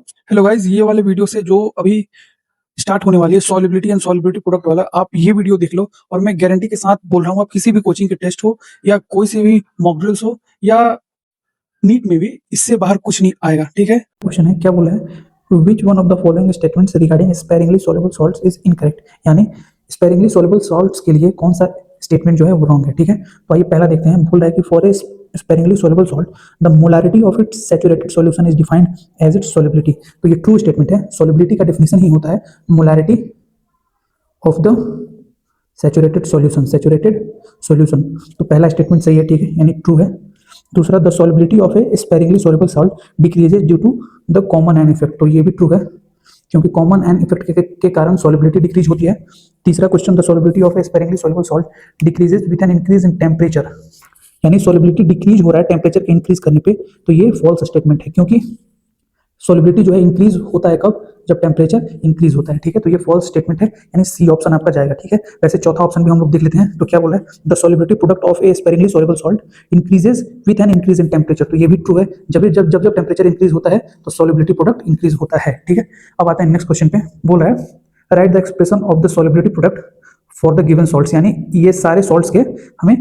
Hello guys, ये वाले video से जो अभी स्टार्ट होने वाली है सॉल्युबिलिटी एंड सॉल्युबिलिटी प्रोडक्ट वाला, आप ये वीडियो देख लो और मैं गारंटी के साथ बोल रहा हूँ, आप किसी भी कोचिंग के टेस्ट हो या कोई से भी मॉक ड्रिल्स हो या नीट में भी इससे बाहर कुछ नहीं आएगा। ठीक है, क्वेश्चन है, क्या बोला है, which one of the following statements regarding sparingly soluble salts is incorrect, यानी स्पेरिंगली सॉल्युबल सॉल्ट्स के लिए कौन सा स्टेटमेंट जो है वो रॉन्ग है। ठीक है, तो आइए पहला देखते हैं। बोल रहा है कि for a sparingly soluble salt the molarity of its saturated solution is defined as its solubility. तो ये ट्रू स्टेटमेंट है। सॉल्युबिलिटी का डेफिनेशन ही होता है molarity of the saturated solution. तो पहला स्टेटमेंट सही है, ठीक है, यानी ट्रू है। दूसरा, the solubility of a sparingly soluble salt decreases due to the common ion effect. तो ये भी ट्रू है, क्योंकि कॉमन एन इफेक्ट के कारण सॉल्युबिलिटी डिक्रीज होती है। तीसरा question, the solubility of a sparingly soluble salt decreases with an increase in temperature, यानी सॉल्युबिलिटी डिक्रीज हो रहा है टेम्परेचर के इंक्रीज करने पे। तो ये फॉल्स स्टेटमेंट है, क्योंकि सॉल्युबिलिटी जो है इंक्रीज होता है कब, जब टेम्परेचर इंक्रीज होता है। ठीक है, तो ये फॉल्स स्टेटमेंट है, यानी सी ऑप्शन आपका जाएगा। ठीक है, वैसे चौथा ऑप्शन भी हम लोग देख लेते हैं। तो क्या बोल रहा है, the solubility product of a sparingly soluble salt increases with an increase in temperature. तो ये भी ट्रू है, जब जब जब जब टेम्परेचर इंक्रीज होता है तो सॉल्युबिलिटी प्रोडक्ट इंक्रीज होता है। ठीक है, अब आते हैं नेक्स्ट क्वेश्चन पे। बोल रहा है, right the expression of the solubility product for the given salts, यानी ये सारे सॉल्ट्स के हमें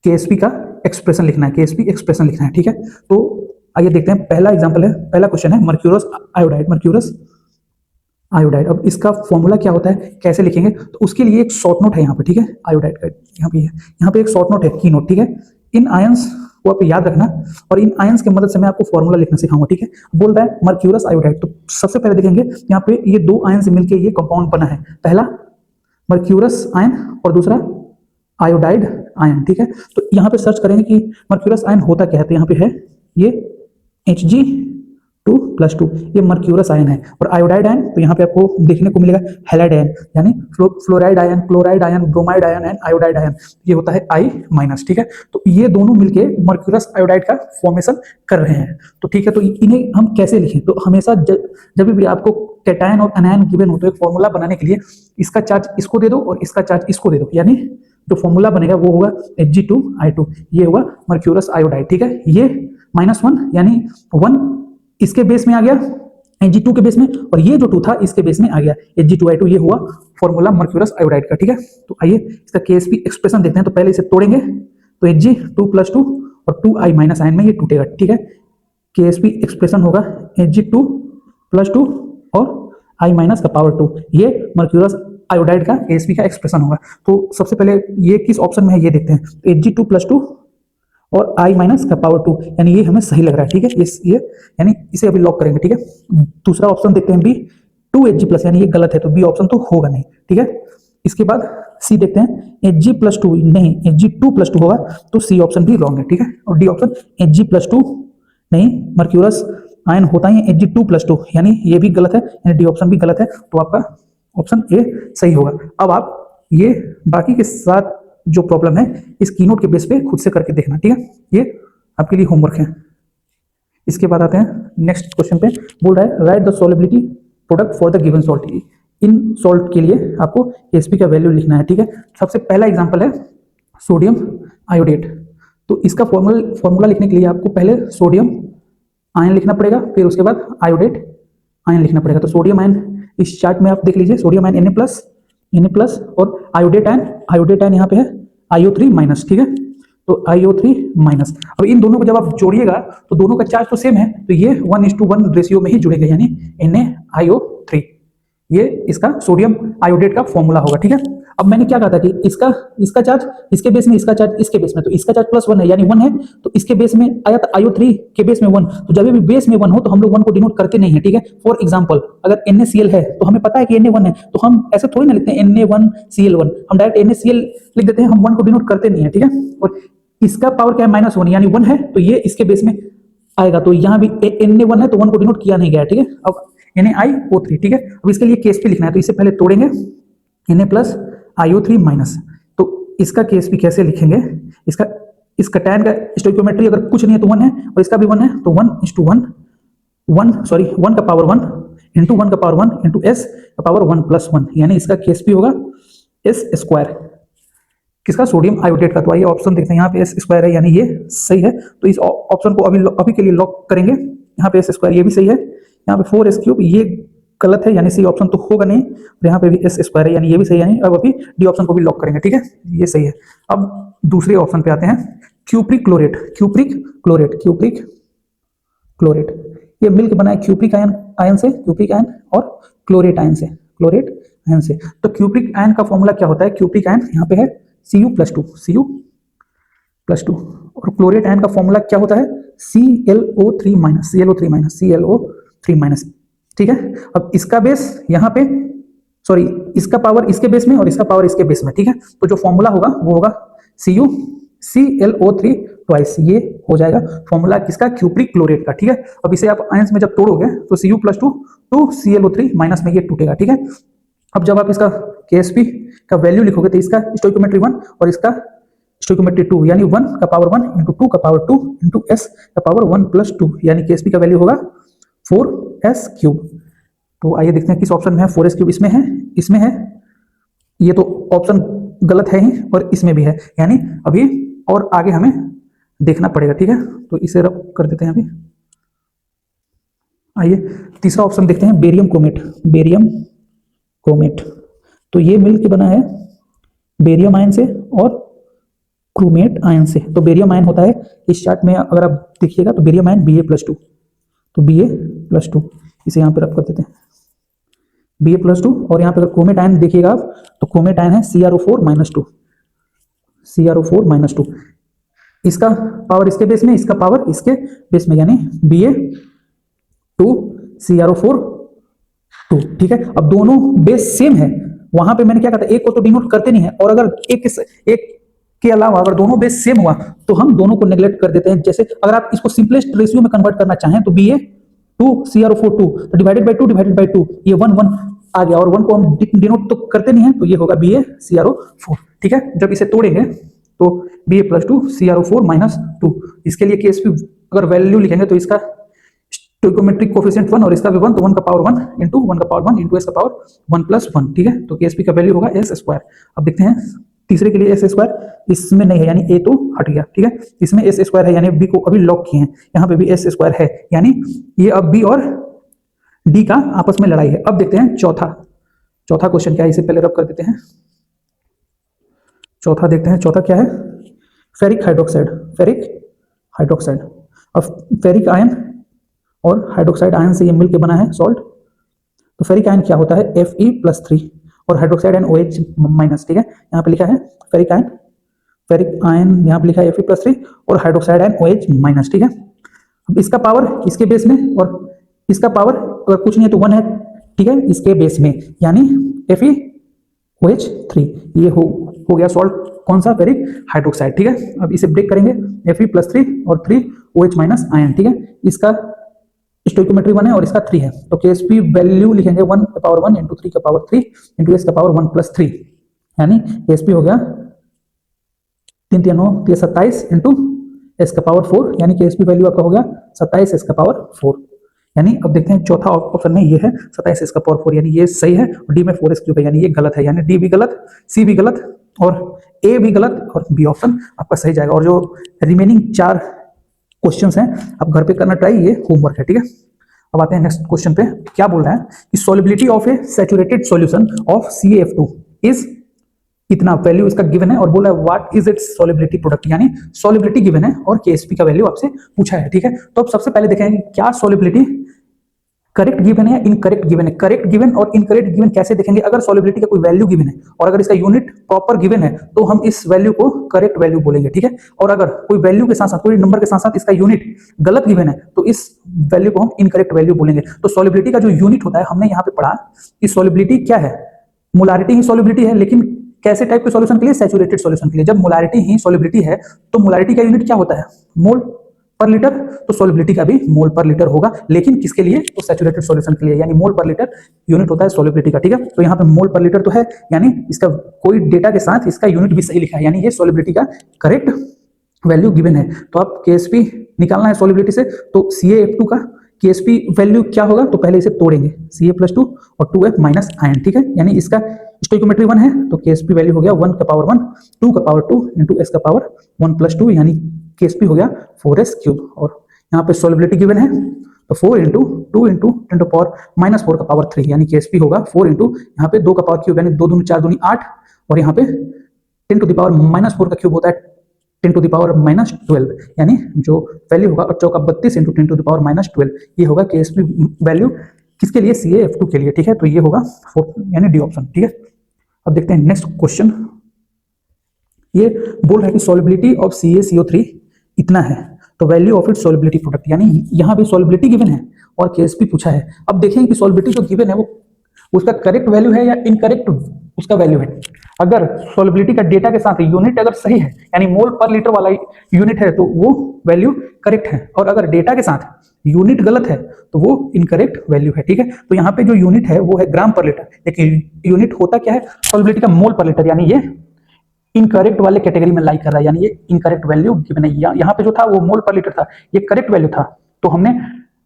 केएसपी का एक्सप्रेशन लिखना है, केएसपी एक्सप्रेशन लिखना है। ठीक है, तो आइए देखते हैं। पहला एग्जांपल है, पहला क्वेश्चन है मर्क्यूरस आयोडाइड, मर्क्यूरस आयोडाइड। अब इसका फॉर्मूला क्या होता है, कैसे लिखेंगे, तो उसके लिए एक शॉर्ट नोट है यहाँ पे। ठीक है, आयोडाइड का यहाँ पे है, यहाँ पे एक शॉर्ट नोट है, की नोट। ठीक है, इन आयंस को आप याद रखना, और इन आयंस की मदद से मैं आपको फॉर्मूला लिखना सिखाऊंगा। ठीक है, बोल रहा है मर्क्यूरस आयोडाइड। तो सबसे पहले देखेंगे यहाँ पे ये दो आयन से मिलकर ये कंपाउंड बना है। पहला मर्क्यूरस आयन और दूसरा आयोडाइड आयन। ठीक है, तो यहाँ पे सर्च करेंगे कि मर्क्यूरस आयन होता क्या है। तो यहाँ पे है ये Hg2+2, ये मर्क्यूरस आयन है। और आयोडाइड आयन, तो यहाँ पे आपको देखने को मिलेगा हैलाइड आयन, यानी fluoride ion, chloride ion, bromide ion and iodide ion, ये होता है I-। ठीक है, तो ये दोनों मिलके मर्क्यूरस आयोडाइड का फॉर्मेशन कर रहे हैं। तो ठीक है, तो इन्हें हम कैसे लिखें, तो हमेशा जब भी आपको कैटायन और एनायन गिवन हो तो एक फॉर्मूला बनाने के लिए इसका चार्ज इसको दे दो और इसका चार्ज इसको दे दो, यानी जो फॉर्मूला बनेगा वो होगा Hg2I2, ये होगा मर्क्यूरस आयोडाइड। ठीक है, ये -1 यानी 1 इसके बेस में आ गया Hg2 के बेस में, और ये जो 2 था इसके बेस में आ गया Hg2I2, ये हुआ फॉर्मूला मर्क्यूरस आयोडाइड का। ठीक है, तो आइए इसका केएसपी एक्सप्रेशन देखते हैं। तो पहले इसे तोड़ेंगे, तो Hg2+2 और 2I- आयन में ये टूटेगा। ठीक है, केएसपी एक्सप्रेशन होगा Hg2+2 और I- का पावर 2, ये मर्क्यूरस आयोडाइड का केएसपी का एक्सप्रेशन होगा। तो सबसे पहले ये किस ऑप्शन में है ये देखते हैं। तो Hg2+2 और I- का पावर 2, यानी ये हमें सही लग रहा है। ठीक है, ये यानी इसे अभी लॉक करेंगे। ठीक है, दूसरा ऑप्शन देखते हैं, बी 2Hg+, यानी ये गलत है, तो बी ऑप्शन तो होगा नहीं। ठीक है, इसके बाद सी देखते हैं, Hg+2 नहीं, Hg2+2 होगा, तो सी ऑप्शन भी रॉन्ग है। ठीक है, और डी ऑप्शन Hg+2 नहीं, मर्क्यूरस आयन होता ही Hg2+2, यानी ये भी गलत है, यानी डी ऑप्शन भी गलत है। तो आपका ऑप्शन ए सही होगा। अब आप ये बाकी के साथ जो प्रॉब्लम है इस कीनोट के बेस पे खुद से करके देखना। ठीक है, ये आपके लिए होमवर्क है। इसके बाद आते हैं नेक्स्ट क्वेश्चन पे। बोल रहा है, right the solubility product for the given salt. In salt के लिए आपको एसपी का वैल्यू लिखना है। ठीक है, सबसे पहला एग्जांपल है सोडियम आयोडेट। तो इसका फॉर्मूला लिखने के लिए आपको पहले सोडियम आयन लिखना पड़ेगा, फिर उसके बाद आयोडेट आयन लिखना पड़ेगा। तो सोडियम आयन इस चार्ट में आप देख लीजिए, सोडियम आयन Na+, और आयोडेट आयन यहाँ पे है IO3-। ठीक है, तो IO3-। अब इन दोनों को जब आप जोड़िएगा तो दोनों का चार्ज तो सेम है, तो ये 1:1 रेशियो में ही जुड़ेगा, यानी NaIO3, ये इसका सोडियम आयोडेट का फॉर्मूला होगा। ठीक है, अब मैंने क्या कहा था कि इसका चार्ज इसके बेस में, इसका चार्ज इसके बेस में, तो इसका चार्ज +1 है यानी 1 है, तो इसके बेस में आया था IO3 के बेस में 1, तो जब भी बेस में 1 हो तो हम लोग 1 को डिनोट करते नहीं है। ठीक है, फॉर एग्जांपल अगर NaCl है तो हमें पता है कि Na1 है, तो हम ऐसे थोड़ी ना लिखते हैं Na1Cl1, हम डायरेक्ट NaCl लिख देते हैं, हम 1 को डिनोट करते नहीं है। ठीक है, और इसका पावर क्या है, -1 यानी 1 है, तो ये इसके बेस में आएगा, तो यहाँ भी Na1 है तो 1 को डिनोट किया नहीं गया। ठीक है, अब NaIO3। ठीक है, अब इसके लिए केएसपी लिखना है, तो इसे पहले तोड़ेंगे, Na+IO3-। तो इसका केएसपी कैसे लिखेंगे, इस कैटायन का स्टोइकियोमेट्री अगर कुछ नहीं है तो 1 है, और इसका भी 1 है, तो 1 का पावर 1 इंटू 1 का पावर 1 इंटू S का पावर 1+1, यानी इसका केएसपी होगा S²। किसका, सोडियम आयोडेट का। तो आइए ऑप्शन देखते हैं, यहाँ पे S² है, यानी ये सही है। तो इस ऑप्शन को अभी के लिए लॉक करेंगे। यहाँ पे S², ये भी सही है, यहाँ पे 4s क्यूब, ये गलत है यानी सी ऑप्शन तो होगा नहीं, और यहाँ पे भी एस स्क्वायर है यानी ये भी सही है नहीं। अब अभी डी ऑप्शन को भी लॉक करेंगे, ठीक है, ये सही है। अब दूसरे ऑप्शन पे आते हैं, cupric chlorate, cupric chlorate, cupric chlorate, ये मिलकर बना है क्यूप्रिक आयन, आयन से, क्यूप्रिक आयन और क्लोरेट आयन से, क्लोरेट आयन से। तो क्यूप्रिक आयन का फॉर्मूला क्या होता है, क्यूप्रिक आयन यहाँ पे है Cu+2, Cu+2, और क्लोरेट आयन का फॉर्मूला क्या होता है ClO3-, ठीक है। अब इसका बेस यहाँ पे, सॉरी, इसका पावर इसके बेस में और इसका पावर इसके बेस में, ठीक है। तो जो फॉर्मूला होगा वो होगा ClO3 ट्वाइस, ये हो जाएगा फॉर्मूला किसका, क्यूप्रिक क्लोरेट का, ठीक है। अब इसे आप आयंस में जब तोड़ोगे तो Cu+2 टू ClO3 माइनस में ये टूटेगा, ठीक है। अब जब आप इसका Ksp का वैल्यू लिखोगे तो इसका स्टोइकोमेट्री 1 और इसका स्टोइकोमेट्री 2, यानी 1 का पावर 1 इंटू 2 का पावर 2 इंटू s का पावर 1+2, यानी Ksp का वैल्यू होगा 4s क्यूब। तो आइए देखते हैं किस ऑप्शन में है 4s क्यूब, इसमें है, इसमें है, ये तो ऑप्शन गलत है ही और इसमें भी है, यानी अभी और आगे हमें देखना पड़ेगा, ठीक है। तो इसे रब कर देते हैं अभी। आइए तीसरा ऑप्शन देखते हैं, बेरियम क्रोमेट, बेरियम क्रोमेट। तो ये मिल के बना है बेरियम आयन से और क्रोमेट आयन से। तो बेरियम आयन होता है, इस चार्ट में अगर आप देखिएगा तो बेरियम आयन Ba+2, तो Ba+2 इसे यहाँ पे रब कर देते हैं, Ba+2। और यहाँ पे अगर क्रोमेट आयन देखिएगा आप तो क्रोमेट आयन है CrO4-2, CrO4-2, इसका पावर इसके बेस में, इसका पावर इसके बेस में, यानी Ba2 CrO4-2, ठीक है। अब दोनों बेस सेम है, वहां पे मैंने क्या कहा था, एक को तो डिनोट करते नहीं है, और अगर एक के अलावा अगर दोनों बेस सेम हुआ तो हम दोनों को नेग्लेक्ट कर देते हैं। जैसे अगर आप इसको सिंपलेस्ट रेशियो में कन्वर्ट करना चाहें तो Ba2 CrO4-2 तो डिवाइडेड बाय 2 ये 1 1 आ गया, और 1 को हम डिनोट तो करते नहीं है, तो ये होगा Ba CrO4, ठीक है। जब इसे तोड़ेंगे तो Ba+2 CrO4-2, इसके लिए Ksp अगर वैल्यू लिखेंगे तो इसका स्टोइकोमेट्रिक कोफिशिएंट 1 और इसका भी 1, तो 1 का पावर 1 इंटू 1 का पावर 1 इंटू s का पावर 1+1, ठीक है। तो Ksp का वैल्यू होगा s²। अब देखते हैं तीसरे के लिए s², इसमें नहीं है यानी a तो हट गया, ठीक है। इसमें s² है यानी b को अभी लॉक किए हैं, यहाँ पे भी s² है, यानी ये अब b और d का आपस में लड़ाई है। अब देखते हैं चौथा क्वेश्चन क्या है, इसे पहले रब कर देते हैं। चौथा देखते हैं, चौथा क्या है, फेरिक हाइड्रोक्साइड, फेरिक हाइड्रोक्साइड। अब फेरिक आयन और हाइड्रोक्साइड आयन से ये मिलकर बना है सॉल्ट। तो फेरिक आयन क्या होता है, Fe+3 और हाइड्रोक्साइड आयन OH-, ठीक है। यहाँ पे लिखा है फेरिक आयन यहाँ पे लिखा है Fe+3 और हाइड्रोक्साइड आयन OH-, ठीक है। अब इसका पावर इसके बेस में और इसका पावर अगर कुछ नहीं है तो 1 है, ठीक है, इसके बेस में, यानी FeOH3, ये हो गया सॉल्ट, कौन सा, फेरिक हाइड्रोक्साइड, ठीक है। अब इसे ब्रेक करेंगे, Fe+3 और 3 OH- आयन, ठीक है। इसका स्टोइकोमेट्री 1 है और इसका 3 है, तो Ksp वैल्यू लिखेंगे 1 का पावर 1 इंटू 3 का पावर 3 इंटू s का पावर 1+3, यानी Ksp हो गया 3 3 9 27 इंटू s का पावर 4, यानी Ksp वैल्यू आपका हो गया 27 s का पावर 4। यानी अब देखते हैं चौथा ऑप्शन में ये है 27 s का पावर 4, यानी ये सही है, और डी में 4s क्यूब है, यानी ये गलत है, यानी डी भी गलत, सी भी गलत और ए भी गलत, और बी ऑप्शन आपका सही जाएगा। और जो रिमेनिंग 4 क्वेश्चंस हैं आप घर पे करना ट्राई, ये होमवर्क है, ठीक है। अब आते हैं नेक्स्ट क्वेश्चन पे, क्या बोल रहा है कि solubility of A saturated solution of CaF2 is इतना, वैल्यू इसका गिवन है, और बोला है what is it's solubility product, यानी सॉलिबिलिटी गिवन है और Ksp का वैल्यू आपसे पूछा है, ठीक है। तो अब सबसे पहले देखेंगे क्या सॉलिबिलिटी करेक्ट गिवन है या इनकरेक्ट गिवन है। करेक्ट गिवन और इनकरेक्ट गिवन कैसे देखेंगे, अगर सॉलिबिलिटी का कोई वैल्यू गिवन है और अगर इसका यूनिट प्रॉपर गिवन है तो हम इस वैल्यू को करेक्ट वैल्यू बोलेंगे, ठीक है। और अगर कोई वैल्यू के साथ साथ, कोई नंबर के साथ साथ इसका यूनिट गलत गिवन है तो इस वैल्यू को हम इनकरेक्ट वैल्यू बोलेंगे। तो सॉलिबिलिटी का जो यूनिट होता है, हमने यहाँ पे पढ़ा कि सॉलिबिलिटी क्या है, मोलारिटी ही सॉलिबिलिटी है, लेकिन कैसे टाइप के सॉल्यूशन के लिए, सैचुरेटेड सॉल्यूशन के लिए। जब मोलारिटी ही सॉलिबिलिटी है तो मोलारिटी का यूनिट क्या होता है, मोल पर लीटर, तो सॉलिबिलिटी का भी मोल पर लीटर होगा, लेकिन किसके लिए, तो सैचुरेटेड सॉल्यूशन के लिए, यानी मोल पर लीटर यूनिट होता है सॉलिबिलिटी का, ठीक है। तो यहाँ पे मोल पर लीटर तो है, यानी इसका कोई डेटा के साथ इसका यूनिट भी सही लिखा है, यानी ये सॉलिबिलिटी का करेक्ट वैल्यू गिवन है। तो आप Ksp निकालना है सॉलिबिलिटी से, तो CaF2 का Ksp वैल्यू क्या होगा, तो पहले इसे तोड़ेंगे, Ca+2 और 2F- आयन, ठीक है। यानी इसका स्टोइकोमेट्री 1 है तो Ksp वैल्यू हो गया 1 का पावर 1 2 का पावर 2 इंटू s का पावर 1+2, यानी Ksp हो गया 4s क्यूब, और यहाँ पे सॉल्युबिलिटी गिवन है, तो 4 इंटू 2 इंटू 10⁻⁻4 का पावर 3 यानी KSP होगा 4 इंटू यहाँ पे 2 का पावर क्यूब यानी 2 दूनी 4 दूनी 8 और यहाँ पे 10⁻⁻4 का क्यूब होता है 10⁻12 यानी जो वैल्यू होगा 32 इंटू 10⁻12 ये होगा KSP वैल्यू किसके लिए, CaF2 के लिए, ठीक है। तो ये होगा 4 यानी डी ऑप्शन, ठीक है। अब देखते हैं नेक्स्ट क्वेश्चन। ये बोल रहा है कि सॉल्युबिलिटी ऑफ CaCO3 इतना है, तो value of its solubility product, यानी यहाँ पे सॉल्युबिलिटी गिवन है और KSP पूछा है। अब देखें कि सॉल्युबिलिटी जो गिवन है वो उसका करेक्ट वैल्यू है या इनकरेक्ट उसका वैल्यू है। अगर सॉल्युबिलिटी का डेटा के साथ यूनिट अगर सही है यानी मोल पर लीटर वाला यूनिट है तो वो वैल्यू करेक्ट है, और अगर डेटा के साथ यूनिट गलत है तो वो इनकरेक्ट वैल्यू है, ठीक है। तो यहाँ पे जो यूनिट है वो है ग्राम पर लीटर, लेकिन यूनिट होता क्या है सॉल्युबिलिटी का, मोल पर लीटर, यानी ये इनकरेक्ट वाले कैटेगरी में लाइक कर रहा है, यानी ये इनकरेक्ट वैल्यू गिवन है। यहाँ पे जो था वो मोल पर लीटर था, ये करेक्ट वैल्यू था। तो हमने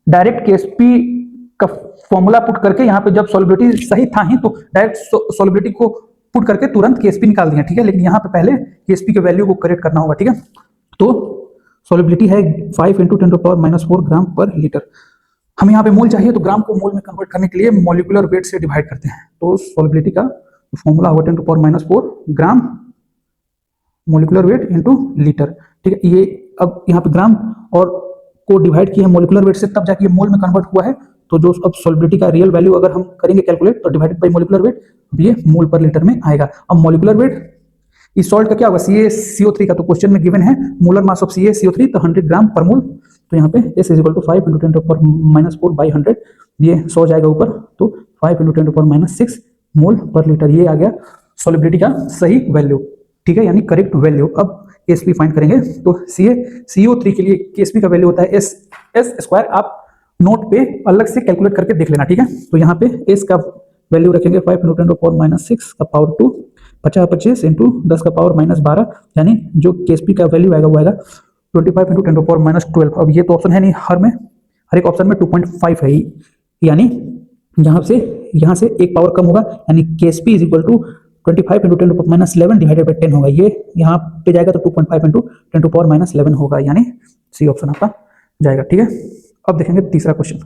डायरेक्ट KSP का फॉर्मूला पुट करके यहाँ पे जब सॉल्युबिलिटी सही था ही तो डायरेक्ट सॉल्युबिलिटी को पुट करके तुरंत KSP निकाल दिया, ठीक है। लेकिन यहाँ पे पहले KSP के वैल्यू को करेक्ट करना होगा, ठीक है। तो सॉल्युबिलिटी है 5 इंटू 10⁻⁻4 ग्राम पर लीटर। हमें यहाँ पे मोल चाहिए तो ग्राम को मोल में कन्वर्ट करने के लिए मॉलिक्यूलर वेट से डिवाइड करते हैं। तो सॉल्युबिलिटी का फॉर्मूला होगा 10⁻⁻4 gram molecular weight into litre, ठीक है। ये अब यहाँ पे ग्राम और को डिवाइड किया है मॉलिक्यूलर वेट से, तब जाके ये मोल में कन्वर्ट हुआ है। तो जो अब सॉल्युबिलिटी का रियल वैल्यू अगर हम करेंगे कैलकुलेट तो डिवाइडेड बाय मॉलिक्यूलर वेट, ये मोल पर लीटर में आएगा। अब मॉलिक्यूलर वेट इस सॉल्ट का क्या होगा, CaCO3 का, तो क्वेश्चन में गिवन है मोलर मास ऑफ CaCO3 तो 100 ग्राम पर मोल। तो यहाँ पे S = 5 इंटू 10⁻⁻4/100, ये 100 जाएगा ऊपर, तो 5 इंटू 10⁻⁻6 मोल पर लीटर, ये आ गया सॉल्युबिलिटी का सही वैल्यू, ठीक है, यानी करेक्ट वैल्यू। अब KSP फाइंड करेंगे तो CaCO3 के लिए KSP का वैल्यू होता है S²। आप नोट पे अलग से कैलकुलेट करके देख लेना, ठीक है। तो यहाँ पे S का वैल्यू रखेंगे 5 इंटू 10⁻⁻6 का पावर 2, 50 इंटू 10 का पावर -12, यानी जो KSP का वैल्यू आएगा वो आएगा 25 इंटू 10⁻12। अब ये तो ऑप्शन है नहीं, हर एक ऑप्शन में 2.5 है, यानी यहाँ से एक पावर कम होगा, यानी KSP = 25 इंटू 10⁻11 डिवाइडेड बाई 10 होगा। ये यहाँ पे जाएगा तो 2.5 इंटू 10⁻11 होगा, यानी सी ऑप्शन आपका जाएगा, ठीक है। अब देखेंगे तीसरा क्वेश्चन।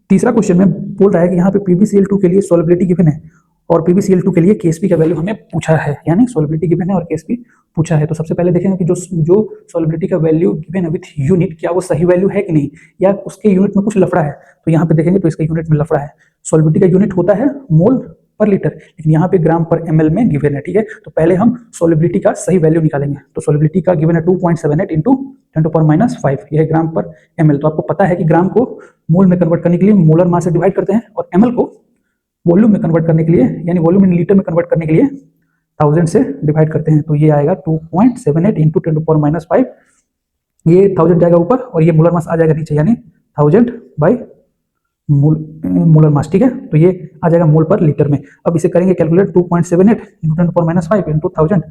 तीसरा क्वेश्चन में बोल रहा है कि यहाँ पे PbCl2 के लिए सॉल्युबिलिटी गिवन है और PbCl2 के लिए KSP का वैल्यू हमें पूछा है, यानी सॉल्युबिलिटी गिवन है और KSP पूछा है। तो सबसे पहले देखेंगे कि जो सॉल्युबिलिटी का वैल्यू गिवन है विथ यूनिट, क्या वो सही वैल्यू है कि नहीं, या उसके यूनिट में कुछ लफड़ा है। तो यहाँ पे देखेंगे तो इसका यूनिट में लफड़ा है। सॉल्युबिलिटी का यूनिट होता है मोल पर लीटर, लेकिन यहाँ पे ग्राम पर ml में गिवन है, ठीक है। तो पहले हम सॉल्युबिलिटी का सही वैल्यू निकालेंगे। तो सॉल्युबिलिटी का गिवन है 2.78 इंटू 10⁻⁵, यह ग्राम पर ml। तो आपको पता है कि ग्राम को मोल में कन्वर्ट करने के लिए मोलर मास से डिवाइड करते हैं और ml को वॉल्यूम में कन्वर्ट करने के लिए, यानी वॉल्यूम इन लीटर में कन्वर्ट करने के लिए 1000 से डिवाइड करते हैं। तो ये आएगा 2.78 इंटू 10⁻⁵, ये 1000 जाएगा ऊपर और ये मोलर मास आ जाएगा नीचे, यानी 1000 बाई मोलर मास, ठीक है। तो ये आ जाएगा मोल पर लीटर में। अब इसे करेंगे कैलकुलेट 2.78 इंटू 10⁻⁵ इंटू 1000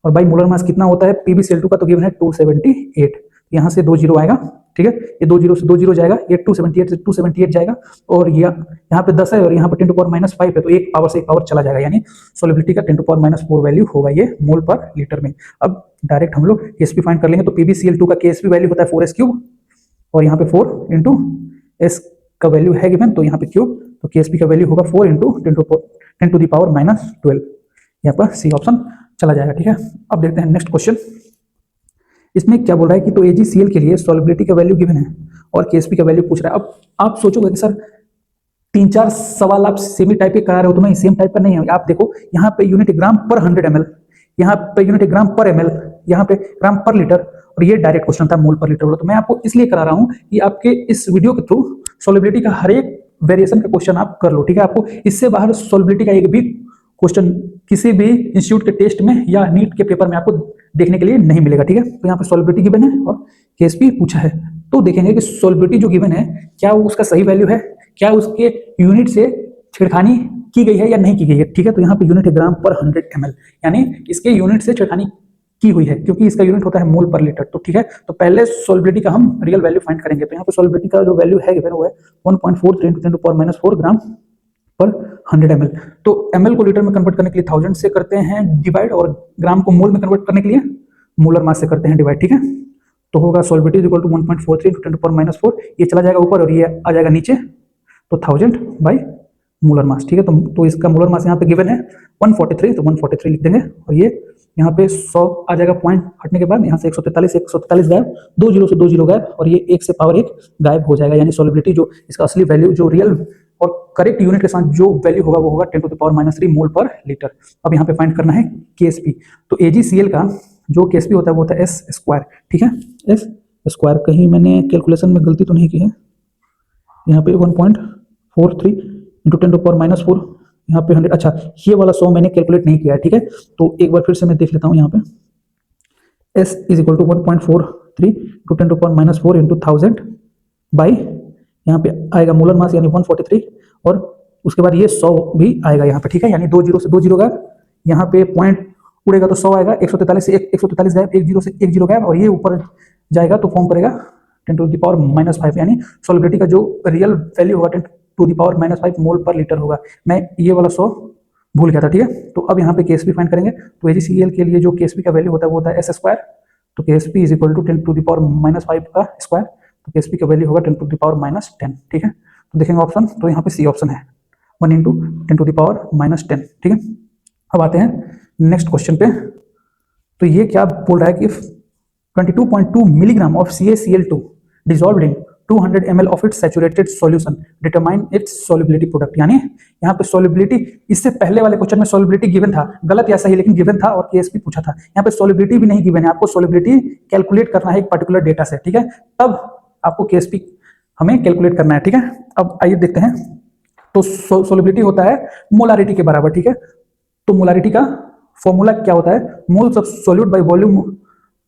और बाई मोलर मास कितना होता है PbCl2 का, तो गिवन है 278। यहाँ से 2 जीरो आएगा, ठीक है। ये 2 जीरो से 2 जीरो जाएगा, ये 278 से 278 जाएगा और ये यहाँ पे 10 है और यहाँ पे 10⁻⁵ है, तो एक पावर से एक पावर चला जाएगा, यानी सॉल्युबिलिटी का 10⁻⁴ वैल्यू होगा ये मोल पर लीटर में। अब डायरेक्ट हम लोग KSP फाइंड कर लेंगे। तो PbCl2 का KSP वैल्यू होता है 4s³ और यहाँ पे 4 इंटू S का वैल्यू है गिवन, तो यहाँ पे क्यूब, तो KSP का वैल्यू होगा 4 इंटू 10⁻⁻12। यहाँ पर सी ऑप्शन चला जाएगा, ठीक है। अब देखते हैं नेक्स्ट क्वेश्चन। इसमें क्या बोल रहा है कि तो AgCl के लिए सॉल्युबिलिटी का वैल्यू गिवन है और KSP का वैल्यू पूछ रहा है। अब आप सोचोगे कि सर 3-4 सवाल आप सेमी टाइप के करा रहे हो, तो नहीं, सेम टाइप का नहीं है। आप देखो यहाँ पे यूनिट ग्राम पर 100 ml, यहाँ पे यूनिट ग्राम पर ml, यहाँ पे ग्राम पर लीटर, और ये डायरेक्ट क्वेश्चन था मोल पर लीटर वाला। तो मैं आपको इसलिए करा रहा हूँ कि आपके इस वीडियो के थ्रू सॉल्युबिलिटी का हर एक वेरिएशन का क्वेश्चन आप कर लो, ठीक है। आपको इससे बाहर सॉल्युबिलिटी का एक भी क्वेश्चन किसी भी इंस्टीट्यूट के टेस्ट में या नीट के पेपर में आपको देखने के लिए नहीं मिलेगा, ठीक है। तो यहाँ पे सॉल्युबिलिटी गिवन है और KSP पूछा है, तो देखेंगे कि सॉल्युबिलिटी जो गिवन है क्या वो उसका सही वैल्यू है, क्या उसके यूनिट से छेड़खानी की गई है या नहीं की गई है, ठीक है। तो यहाँ पे यूनिट है ग्राम पर 100 ml, यानी इसके यूनिट से छेड़खानी की हुई है क्योंकि इसका यूनिट होता है मोल पर लीटर, तो ठीक है। तो पहले सॉल्युबिलिटी का हम रियल वैल्यू फाइंड करेंगे। तो यहाँ पे सॉल्युबिलिटी का जो वैल्यू है गिवन वो है 1.43 इंटू 10⁻⁴ ग्राम पर 100 ml। तो ml को लीटर में कन्वर्ट करने के लिए 1000 से करते हैं डिवाइड और ग्राम को मोल में कन्वर्ट करने के लिए मोलर मास से करते हैं डिवाइड, ठीक है। तो होगा solubility equal to 1.43 into 10 to power -4, ये चला जाएगा ऊपर और ये आ जाएगा नीचे, तो 1000 बाई मोलर मास, ठीक है। तो इसका मोलर मास यहाँ पे गिवन है 143, तो 143 लिख देंगे, और ये यहाँ पे 100 आ जाएगा, पॉइंट हटने के बाद यहाँ से 143 गायब, 2 जीरो से 2 जीरो गायब, और ये 1 से पावर 1 गायब हो जाएगा, यानी सॉल्युबिलिटी जो इसका असली वैल्यू, जो रियल और करेक्ट यूनिट के साथ जो वैल्यू होगा वो होगा 10⁻³ मोल पर लीटर। अब यहाँ पे फाइंड करना है KSP। तो AgCl का जो KSP होता है वो होता है S², ठीक है, S²। कहीं मैंने कैलकुलेशन में गलती तो नहीं की है, यहाँ पे 1.43 इंटू 10⁻⁴, यहाँ पे 100, अच्छा ये वाला 100 मैंने कैलकुलेट नहीं किया है, ठीक है। तो एक बार फिर से मैं देख लेता हूँ, यहाँ पे S is equal to 1.43 into 10⁻⁴ into 1000 by, यहाँ पे आएगा मोलर मास यानी 143, और उसके बाद ये 100 भी आएगा यहाँ पे, ठीक है, यानी 2 जीरो से 2 जीरो गायब, यहाँ पे पॉइंट उड़ेगा तो 100 आएगा, 143 से 143 गायब, 1 जीरो से 1 जीरो गायब, और ये ऊपर जाएगा तो फॉर्म करेगा 10⁻⁻⁵, यानी सॉल्युबिलिटी का जो रियल वैल्यू होगा 10⁻⁻⁵ मोल पर लीटर होगा। मैं ये वाला 100 भूल गया था, ठीक है। तो अब यहाँ पे KSP फाइंड करेंगे, तो AgCl के लिए जो KSP का वैल्यू होता है वो होता है S², तो KSP इज इक्वल टू 10⁻⁻⁵ का स्क्वायर, तो KSP का वैल्यू होगा 10⁻⁻10, ठीक है। तो देखेंगे ऑप्शन, तो यहाँ पे C ऑप्शन है, 1 इंटू 10⁻10, ठीक है। अब आते हैं नेक्स्ट क्वेश्चन पे। तो ये क्या बोल रहा है कि 22.2 milligram of CaCl2 dissolved in 200 ml of its saturated solution determine its solubility product, यानी यहाँ पे solubility, इससे पहले वाले क्वेश्चन में solubility गिवन था, गलत या सही लेकिन गिवन था, और KSP पूछा था। यहाँ पे solubility भी नहीं गिवन है, आपको solubility कैलकुलेट करना है एक पर्टिकुलर डेटा से, ठीक है, तब आपको KSP हमें कैलकुलेट करना है, ठीक है। अब आइए देखते हैं। तो solubility होता है मोलारिटी के बराबर, ठीक है। तो मोलारिटी का फॉर्मूला क्या होता है, moles of solute by volume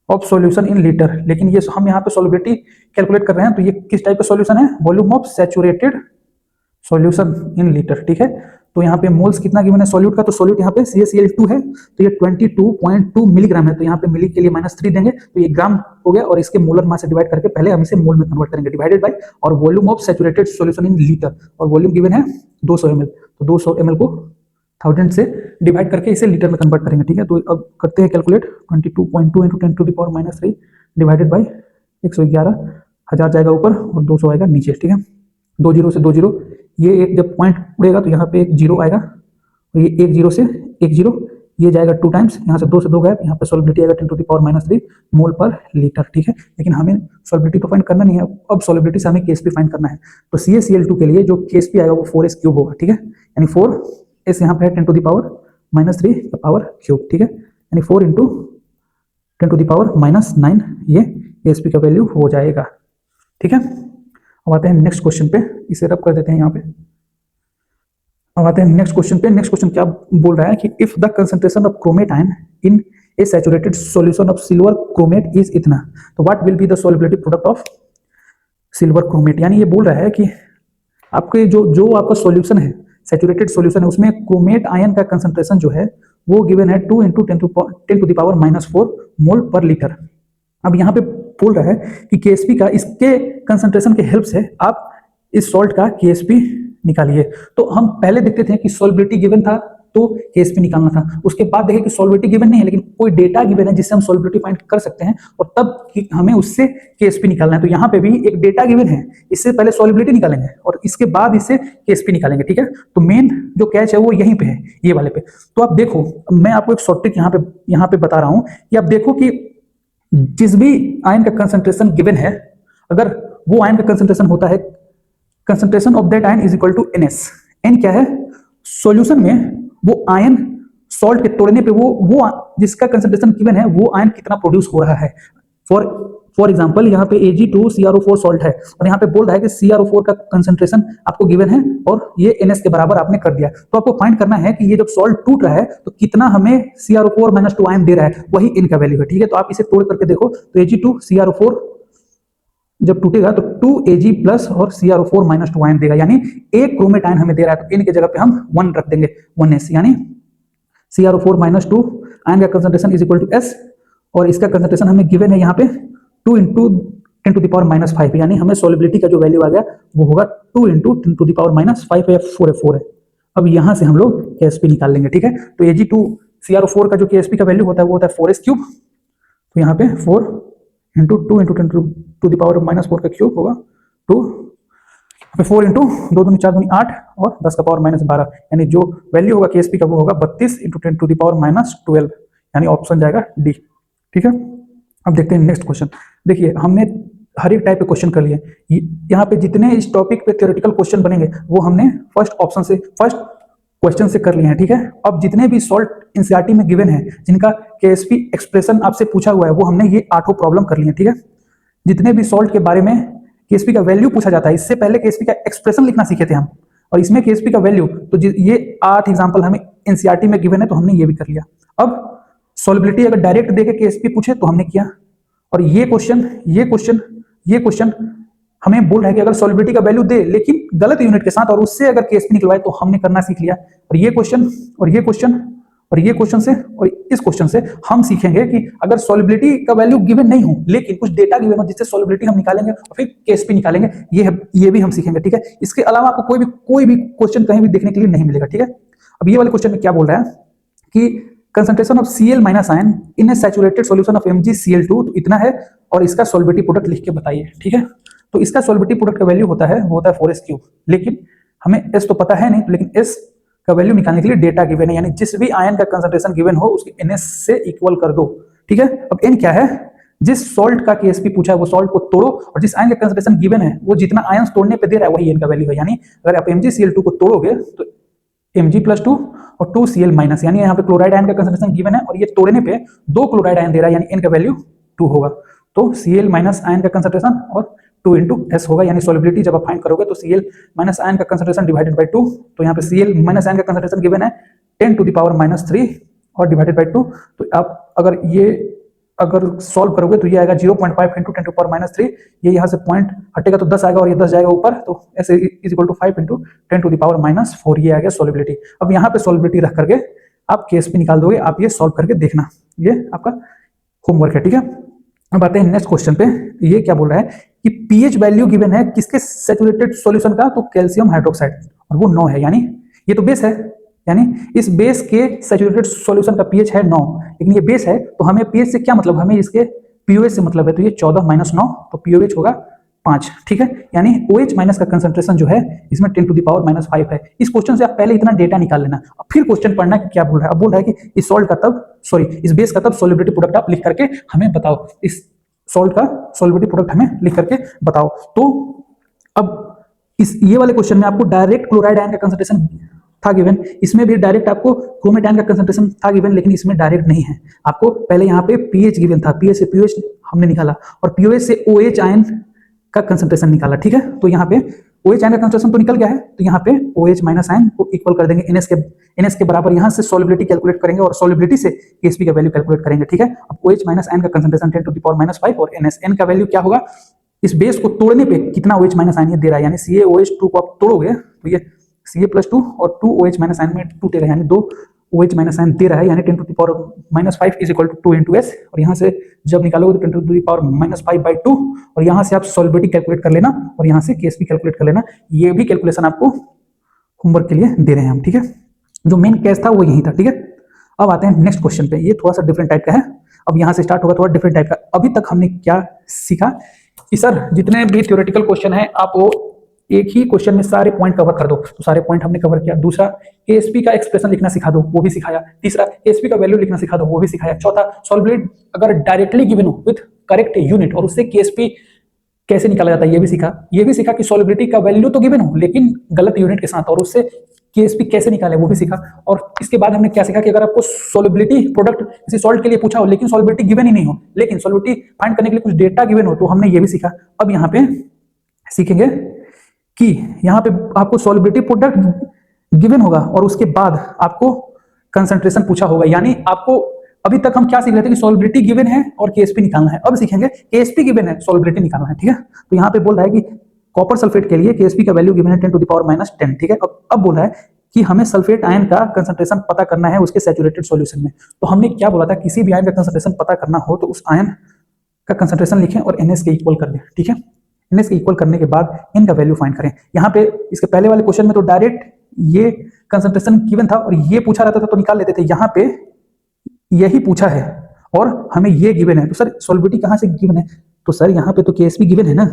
of solution in litre, लेकिन ये हम यहाँ पे सॉल्युबिलिटी कैलकुलेट कर रहे हैं, तो ये किस टाइप का सॉल्यूशन है, volume of saturated solution in litre, ठीक है। तो यहाँ पे मोल्स कितना गिवन है सॉल्यूट का, तो सॉल्यूट यहाँ पे CaCl2 है, तो ये 22.2 मिलीग्राम है, तो यहाँ पे मिली के लिए -3 देंगे, तो ये ग्राम हो गया, और इसके मोलर मास से डिवाइड करके पहले हम इसे मोल में कन्वर्ट करेंगे, डिवाइडेड बाय, और volume of saturated solution in litre, और वॉल्यूम गिवन है 200 ml, तो 200 ml को 1000 से डिवाइड करके इसे लीटर में कन्वर्ट करेंगे, ठीक है। तो अब करते हैं कैलकुलेट, 22.2 इंटू 10⁻³ डिवाइडेड बाई 111, 1000 जाएगा ऊपर और 200 आएगा नीचे, ठीक है। 2 जीरो से 2 जीरो, ये एक जब पॉइंट उड़ेगा तो यहाँ पे एक जीरो आएगा, और ये 1 जीरो से 1 जीरो, ये जाएगा 2 टाइम्स, यहाँ से 2 से 2 गायब, यहाँ पे सॉल्युबिलिटी आएगा 10⁻³ मोल पर लीटर, ठीक है। लेकिन हमें सॉल्युबिलिटी तो फाइंड करना नहीं है, अब सॉल्युबिलिटी से हमें KSP फाइंड करना है। तो CaCl2 के लिए जो KSP आएगा वो 4s³ होगा, ठीक है, यानी 4s यहाँ पे है 10⁻³ का पावर क्यूब, ठीक है, यानी 4 इंटू 10⁻⁹ ये KSP का वैल्यू हो जाएगा, ठीक है। अब आते हैं नेक्स्ट क्वेश्चन पे, इसे रब कर देते हैं यहाँ पे। अब आते हैं नेक्स्ट क्वेश्चन पे। नेक्स्ट क्वेश्चन क्या बोल रहा है कि if the concentration of chromate ion in A saturated solution of silver chromate is इतना, तो what will be the solubility product of silver chromate, यानी ये बोल रहा है कि आपके जो आपका सॉल्यूशन है, सैचुरेटेड सॉल्यूशन है, उसमें क्रोमेट आयन का कंसंट्रेशन जो है वो गिवन है 2 इंटू 10⁻⁴ मोल पर लीटर। अब यहाँ पे बोल रहा है कि KSP का, इसके कंसंट्रेशन के हेल्प से आप इस सॉल्ट का KSP निकालिए। तो हम पहले देखते थे कि सॉल्युबिलिटी गिवन था तो KSP निकालना था, उसके बाद देखें कि सॉल्युबिलिटी गिवन नहीं है लेकिन कोई डेटा गिवन है जिससे हम सॉल्युबिलिटी फाइंड कर सकते हैं, और तब हमें उससे KSP निकालना है। तो यहाँ पे भी एक डेटा गिवन है, इससे पहले सॉल्युबिलिटी निकालेंगे और इसके बाद इससे KSP निकालेंगे, ठीक है। तो मेन जो कैच है वो यहीं पे है, ये वाले पे। तो आप देखो, मैं आपको एक शॉर्ट ट्रिक यहाँ पे बता रहा हूँ कि आप देखो कि जिस भी आयन का कंसंट्रेशन गिवन है, अगर वो आयन का कंसंट्रेशन होता है, concentration of that ion is equal to NS। N क्या है, सॉल्यूशन में वो आयन सॉल्ट के तोड़ने पे वो जिसका कंसंट्रेशन गिवन है वो आयन कितना प्रोड्यूस हो रहा है। फॉर एग्जांपल यहाँ पे Ag2CrO4 सॉल्ट है और यहाँ पे बोल रहा है कि CrO4 का कंसंट्रेशन आपको गिवन है और ये NS के बराबर आपने कर दिया। तो आपको फाइंड करना है कि ये जब सॉल्ट टूट रहा है तो कितना हमें CrO4 -2 आयन दे रहा है, वही इनका वैल्यू है, ठीक है। तो आप इसे तोड़ करके देखो, तो Ag2CrO4 जब टूटेगा तो 2Ag प्लस और CrO4 -2 आयन देगा, यानी एक क्रोमेट आयन हमें दे रहा है, तो इनके जगह पे हम 1 रख देंगे, 1s, यानी CrO4 -2 आयन का concentration is equal to S, और इसका कंसंट्रेशन हमें गिवन है यहाँ पे 2 इंटू 10⁻⁵, यानी हमें सॉल्युबिलिटी का जो वैल्यू आ गया वो होगा 2 इंटू 10⁻⁵ है, 4 है। अब यहाँ से हम लोग KSP निकाल लेंगे, ठीक है। तो Ag2CrO4 का जो KSP का वैल्यू होता है वो होता है 4s³। तो यहाँ पे 4 into 2 into 10 to the power minus 4 का क्यूब होगा 2, 4 इंटू 2 दूनी 4 दूनी 8 और 10 का पावर माइनस 12, यानी जो वैल्यू होगा केएसपी का वो होगा 32 into 10 to the power minus 12, यानी ऑप्शन जाएगा डी। ठीक है, अब देखते हैं नेक्स्ट क्वेश्चन। देखिए हमने हर एक टाइप के क्वेश्चन कर लिए, यहाँ पे जितने इस टॉपिक पे थ्योरेटिकल क्वेश्चन बनेंगे वो हमने फर्स्ट क्वेश्चन से कर लिए हैं। ठीक है, अब जितने भी सॉल्व एनसीईआरटी में गिवन है जिनका केएसपी एक्सप्रेशन आपसे पूछा हुआ है वो हमने ये 8 प्रॉब्लम कर लिए। ठीक है, जितने भी सॉल्ट के बारे में केएसपी का वैल्यू पूछा जाता है, इससे पहले केएसपी का एक्सप्रेशन लिखना सीखे थे हम, और इसमें केएसपी का वैल्यू, तो ये 8 एग्जांपल हमें एनसीईआरटी में गिवन है तो हमने ये भी कर लिया। अब सॉल्युबिलिटी अगर डायरेक्ट देके केएसपी पूछे तो हमने किया, और ये क्वेश्चन हमें बोल रहा है कि अगर सॉल्युबिलिटी का वैल्यू दे लेकिन गलत यूनिट के साथ और उससे अगर केएसपी निकलवाए तो हमने करना सीख लिया। और ये क्वेश्चन से और इस क्वेश्चन से हम सीखेंगे कि अगर सॉल्युबिलिटी का वैल्यू गिवन नहीं हो लेकिन कुछ डेटा गिवन हो जिससे सॉल्युबिलिटी हम निकालेंगे और फिर केएसपी निकालेंगे, ये भी हम सीखेंगे। ठीक है, इसके अलावा आपको कोई भी क्वेश्चन कहीं भी देखने के लिए नहीं मिलेगा। ठीक है, अब ये वाले क्वेश्चन में क्या बोल रहा है कि concentration of Cl minus ion in A saturated solution of MgCl2 तो इतना है और इसका सॉल्युबिलिटी प्रोडक्ट लिख के बताइए। ठीक है, तो इसका सॉल्युबिलिटी प्रोडक्ट का वैल्यू होता है 4s3, लेकिन हमें S तो पता है नहीं, लेकिन S का वैल्यू निकालने के लिए डेटा गिवन है, यानी जिस भी आयन का कंसंट्रेशन गिवन हो उसके NS से इक्वल कर दो। ठीक है, अब N क्या है, जिस सॉल्ट का केएसपी पूछा है वो सॉल्ट को तोड़ो और जिस आयन का कंसंट्रेशन गिवन है वो जितना आयन तोड़ने पे दे रहा है वही N का वैल्यू है। यानी अगर आप MgCl2 को तोड़ोगे तो Mg+2 और 2Cl-, यानी यहाँ पे क्लोराइड आयन का कंसंट्रेशन गिवन है और ये तोड़ने पे 2 क्लोराइड आयन दे रहा है, यानी N का वैल्यू 2 होगा। तो Cl- आयन का कंसंट्रेशन और 2 इंटू S होगा, यानी सॉल्युबिलिटी जब आप फाइंड करोगे तो Cl- आयन का कंसंट्रेशन डिवाइडेड बाई 2, तो यहाँ पे Cl- आयन का कंसंट्रेशन गिवन है 10 टू द पावर -3 और डिवाइडेड बाई 2, तो आप अगर सॉल्व करोगे तो ये आएगा 0.5 इंटू 10 टू पावर -3, ये यहाँ से पॉइंट हटेगा तो 10 आएगा और ये 10 जाएगा ऊपर, तो ऐसे is equal to 5 into 10 to the power -4, ये आएगा सॉल्युबिलिटी। अब यहाँ पे सॉल्युबिलिटी रख करके आप केएसपी निकाल दोगे, आप ये सॉल्व करके देखना, ये आपका होमवर्क है। ठीक है, अब आते हैं नेक्स्ट क्वेश्चन पे। ये क्या बोल रहा है कि पीएच वैल्यू गिवन है किसके सैचुरेटेड सॉल्यूशन का, तो कैल्शियम हाइड्रोक्साइड, और वो 9 है, यानी ये तो बेस है, यानी इस बेस के सैचुरेटेड सॉल्यूशन का पीएच है 9, लेकिन ये बेस है तो हमें पीएच से क्या मतलब, हमें इसके पीओएच से मतलब है, तो ये 14 - 9 तो पीओएच होगा 5। ठीक है, यानी OH माइनस का कंसंट्रेशन जो है इसमें 10 टू द पावर -5 है। इस क्वेश्चन से आप पहले इतना डेटा निकाल लेना, अब फिर क्वेश्चन पढ़ना कि क्या बोल रहा है। अब बोल रहा है कि इस बेस का तब सॉल्युबिलिटी प्रोडक्ट आप लिख करके हमें बताओ, इस सॉल्ट का सॉल्युबिलिटी प्रोडक्ट हमें लिख करके बताओ। तो अब ये वाले क्वेश्चन में आपको डायरेक्ट क्लोराइड आयन का कंसंट्रेशन था गिवन, इसमें भी डायरेक्ट आपको क्रोमेट आयन का कंसंट्रेशन था गिवन, लेकिन इसमें डायरेक्ट नहीं है। आपको पहले यहाँ पे पीएच गिवन था, पीएच से पीओएच हमने निकाला और पीओएच से OH आयन का कंसंट्रेशन निकाला। ठीक है, तो यहाँ पे OH आयन का कंसंट्रेशन तो निकल गया है, तो यहाँ पे OH माइनस आयन को इक्वल कर देंगे NS के बराबर, यहाँ से सॉल्युबिलिटी कैलकुलेट करेंगे और सॉल्युबिलिटी से केएसपी का वैल्यू कैलकुलेट करेंगे। ठीक है, अब OH माइनस आयन का कंसंट्रेशन 10 टू द पावर -5 और N का वैल्यू क्या होगा, इस बेस को तोड़ने पे कितना OH माइनस आयन ये दे रहा है, यानी CaOH2 को आप तोड़ोगे तो ये Ca+2 और 2 OH माइनस आयन में टूटेगा, यानी 2 OH माइनस आयन दे रहा है, यानी 10 to the power -5 is equal to 2 into S, और यहाँ से जब निकालोगे तो 10 टू द पावर -5/2, और यहाँ से आप सॉल्युबिलिटी कैलकुलेट कर लेना और यहाँ से केएसपी कैलकुलेट कर लेना। ये भी कैलकुलेशन आपको होमवर्क के लिए दे रहे हैं हम। ठीक है, जो मेन केस था वो यही था। ठीक है, अब आते हैं नेक्स्ट क्वेश्चन पे, ये थोड़ा सा डिफरेंट टाइप का है, अब यहाँ से स्टार्ट होगा थोड़ा डिफरेंट टाइप का। अभी तक हमने क्या सीखा कि सर जितने भी थ्योरेटिकल क्वेश्चन है आप वो एक ही क्वेश्चन में सारे पॉइंट कवर कर दो, तो सारे पॉइंट हमने कवर किया। दूसरा, केएसपी का एक्सप्रेशन लिखना सिखा दो, वो भी सिखाया। तीसरा, केएसपी का वैल्यू लिखना सिखा दो, वो भी सिखाया। चौथा, सॉल्युबिलिटी अगर डायरेक्टली गिवन हो विद करेक्ट यूनिट और उससे केएसपी कैसे निकाला जाता है ये भी सीखा। ये भी सीखा कि सॉल्युबिलिटी का वैल्यू तो गिवन हो लेकिन गलत यूनिट के साथ, और उससे केएसपी कैसे निकाले वो भी सीखा। और इसके बाद हमने क्या सीखा कि अगर आपको सॉल्युबिलिटी प्रोडक्ट किसी सॉल्ट के लिए पूछा हो लेकिन सॉल्युबिलिटी गिवन ही नहीं हो, लेकिन सॉल्युबिलिटी फाइंड करने के लिए कुछ डेटा गिवन हो, तो हमने ये भी सीखा। अब यहाँ पे सीखेंगे कि यहाँ पे आपको सॉल्युबिलिटी प्रोडक्ट गिवन होगा और उसके बाद आपको कंसंट्रेशन पूछा होगा, यानी आपको अभी तक हम क्या सीख रहे थे कि सॉल्युबिलिटी गिवन है और केएसपी निकालना है। अब सीखेंगे केएसपी गिवन है, सॉल्युबिलिटी निकालना है। ठीक है, तो यहाँ पे बोल रहा है कि कॉपर सल्फेट के लिए केएसपी का वैल्यू गिवन है 10 टू द पावर -10। ठीक है, अब बोल रहा है कि हमें सल्फेट आयन का कंसंट्रेशन पता करना है उसके सैचुरेटेड सॉल्यूशन में। तो हमने क्या बोला था, किसी भी आयन का कंसंट्रेशन पता करना हो तो उस आयन का कंसंट्रेशन लिखें और NS के इक्वल कर दें। ठीक है, NS के इक्वल करने के बाद N का वैल्यू फाइंड करें। यहाँ पे इसके पहले वाले क्वेश्चन में तो डायरेक्ट ये कंसंट्रेशन गिवन था और ये पूछा रहता था तो निकाल लेते थे, यहाँ पे यही पूछा है और हमें ये गिवन है, तो सर सॉल्युबिलिटी कहाँ से गिवन है, तो सर यहाँ पे तो केएसपी गिवन है ना,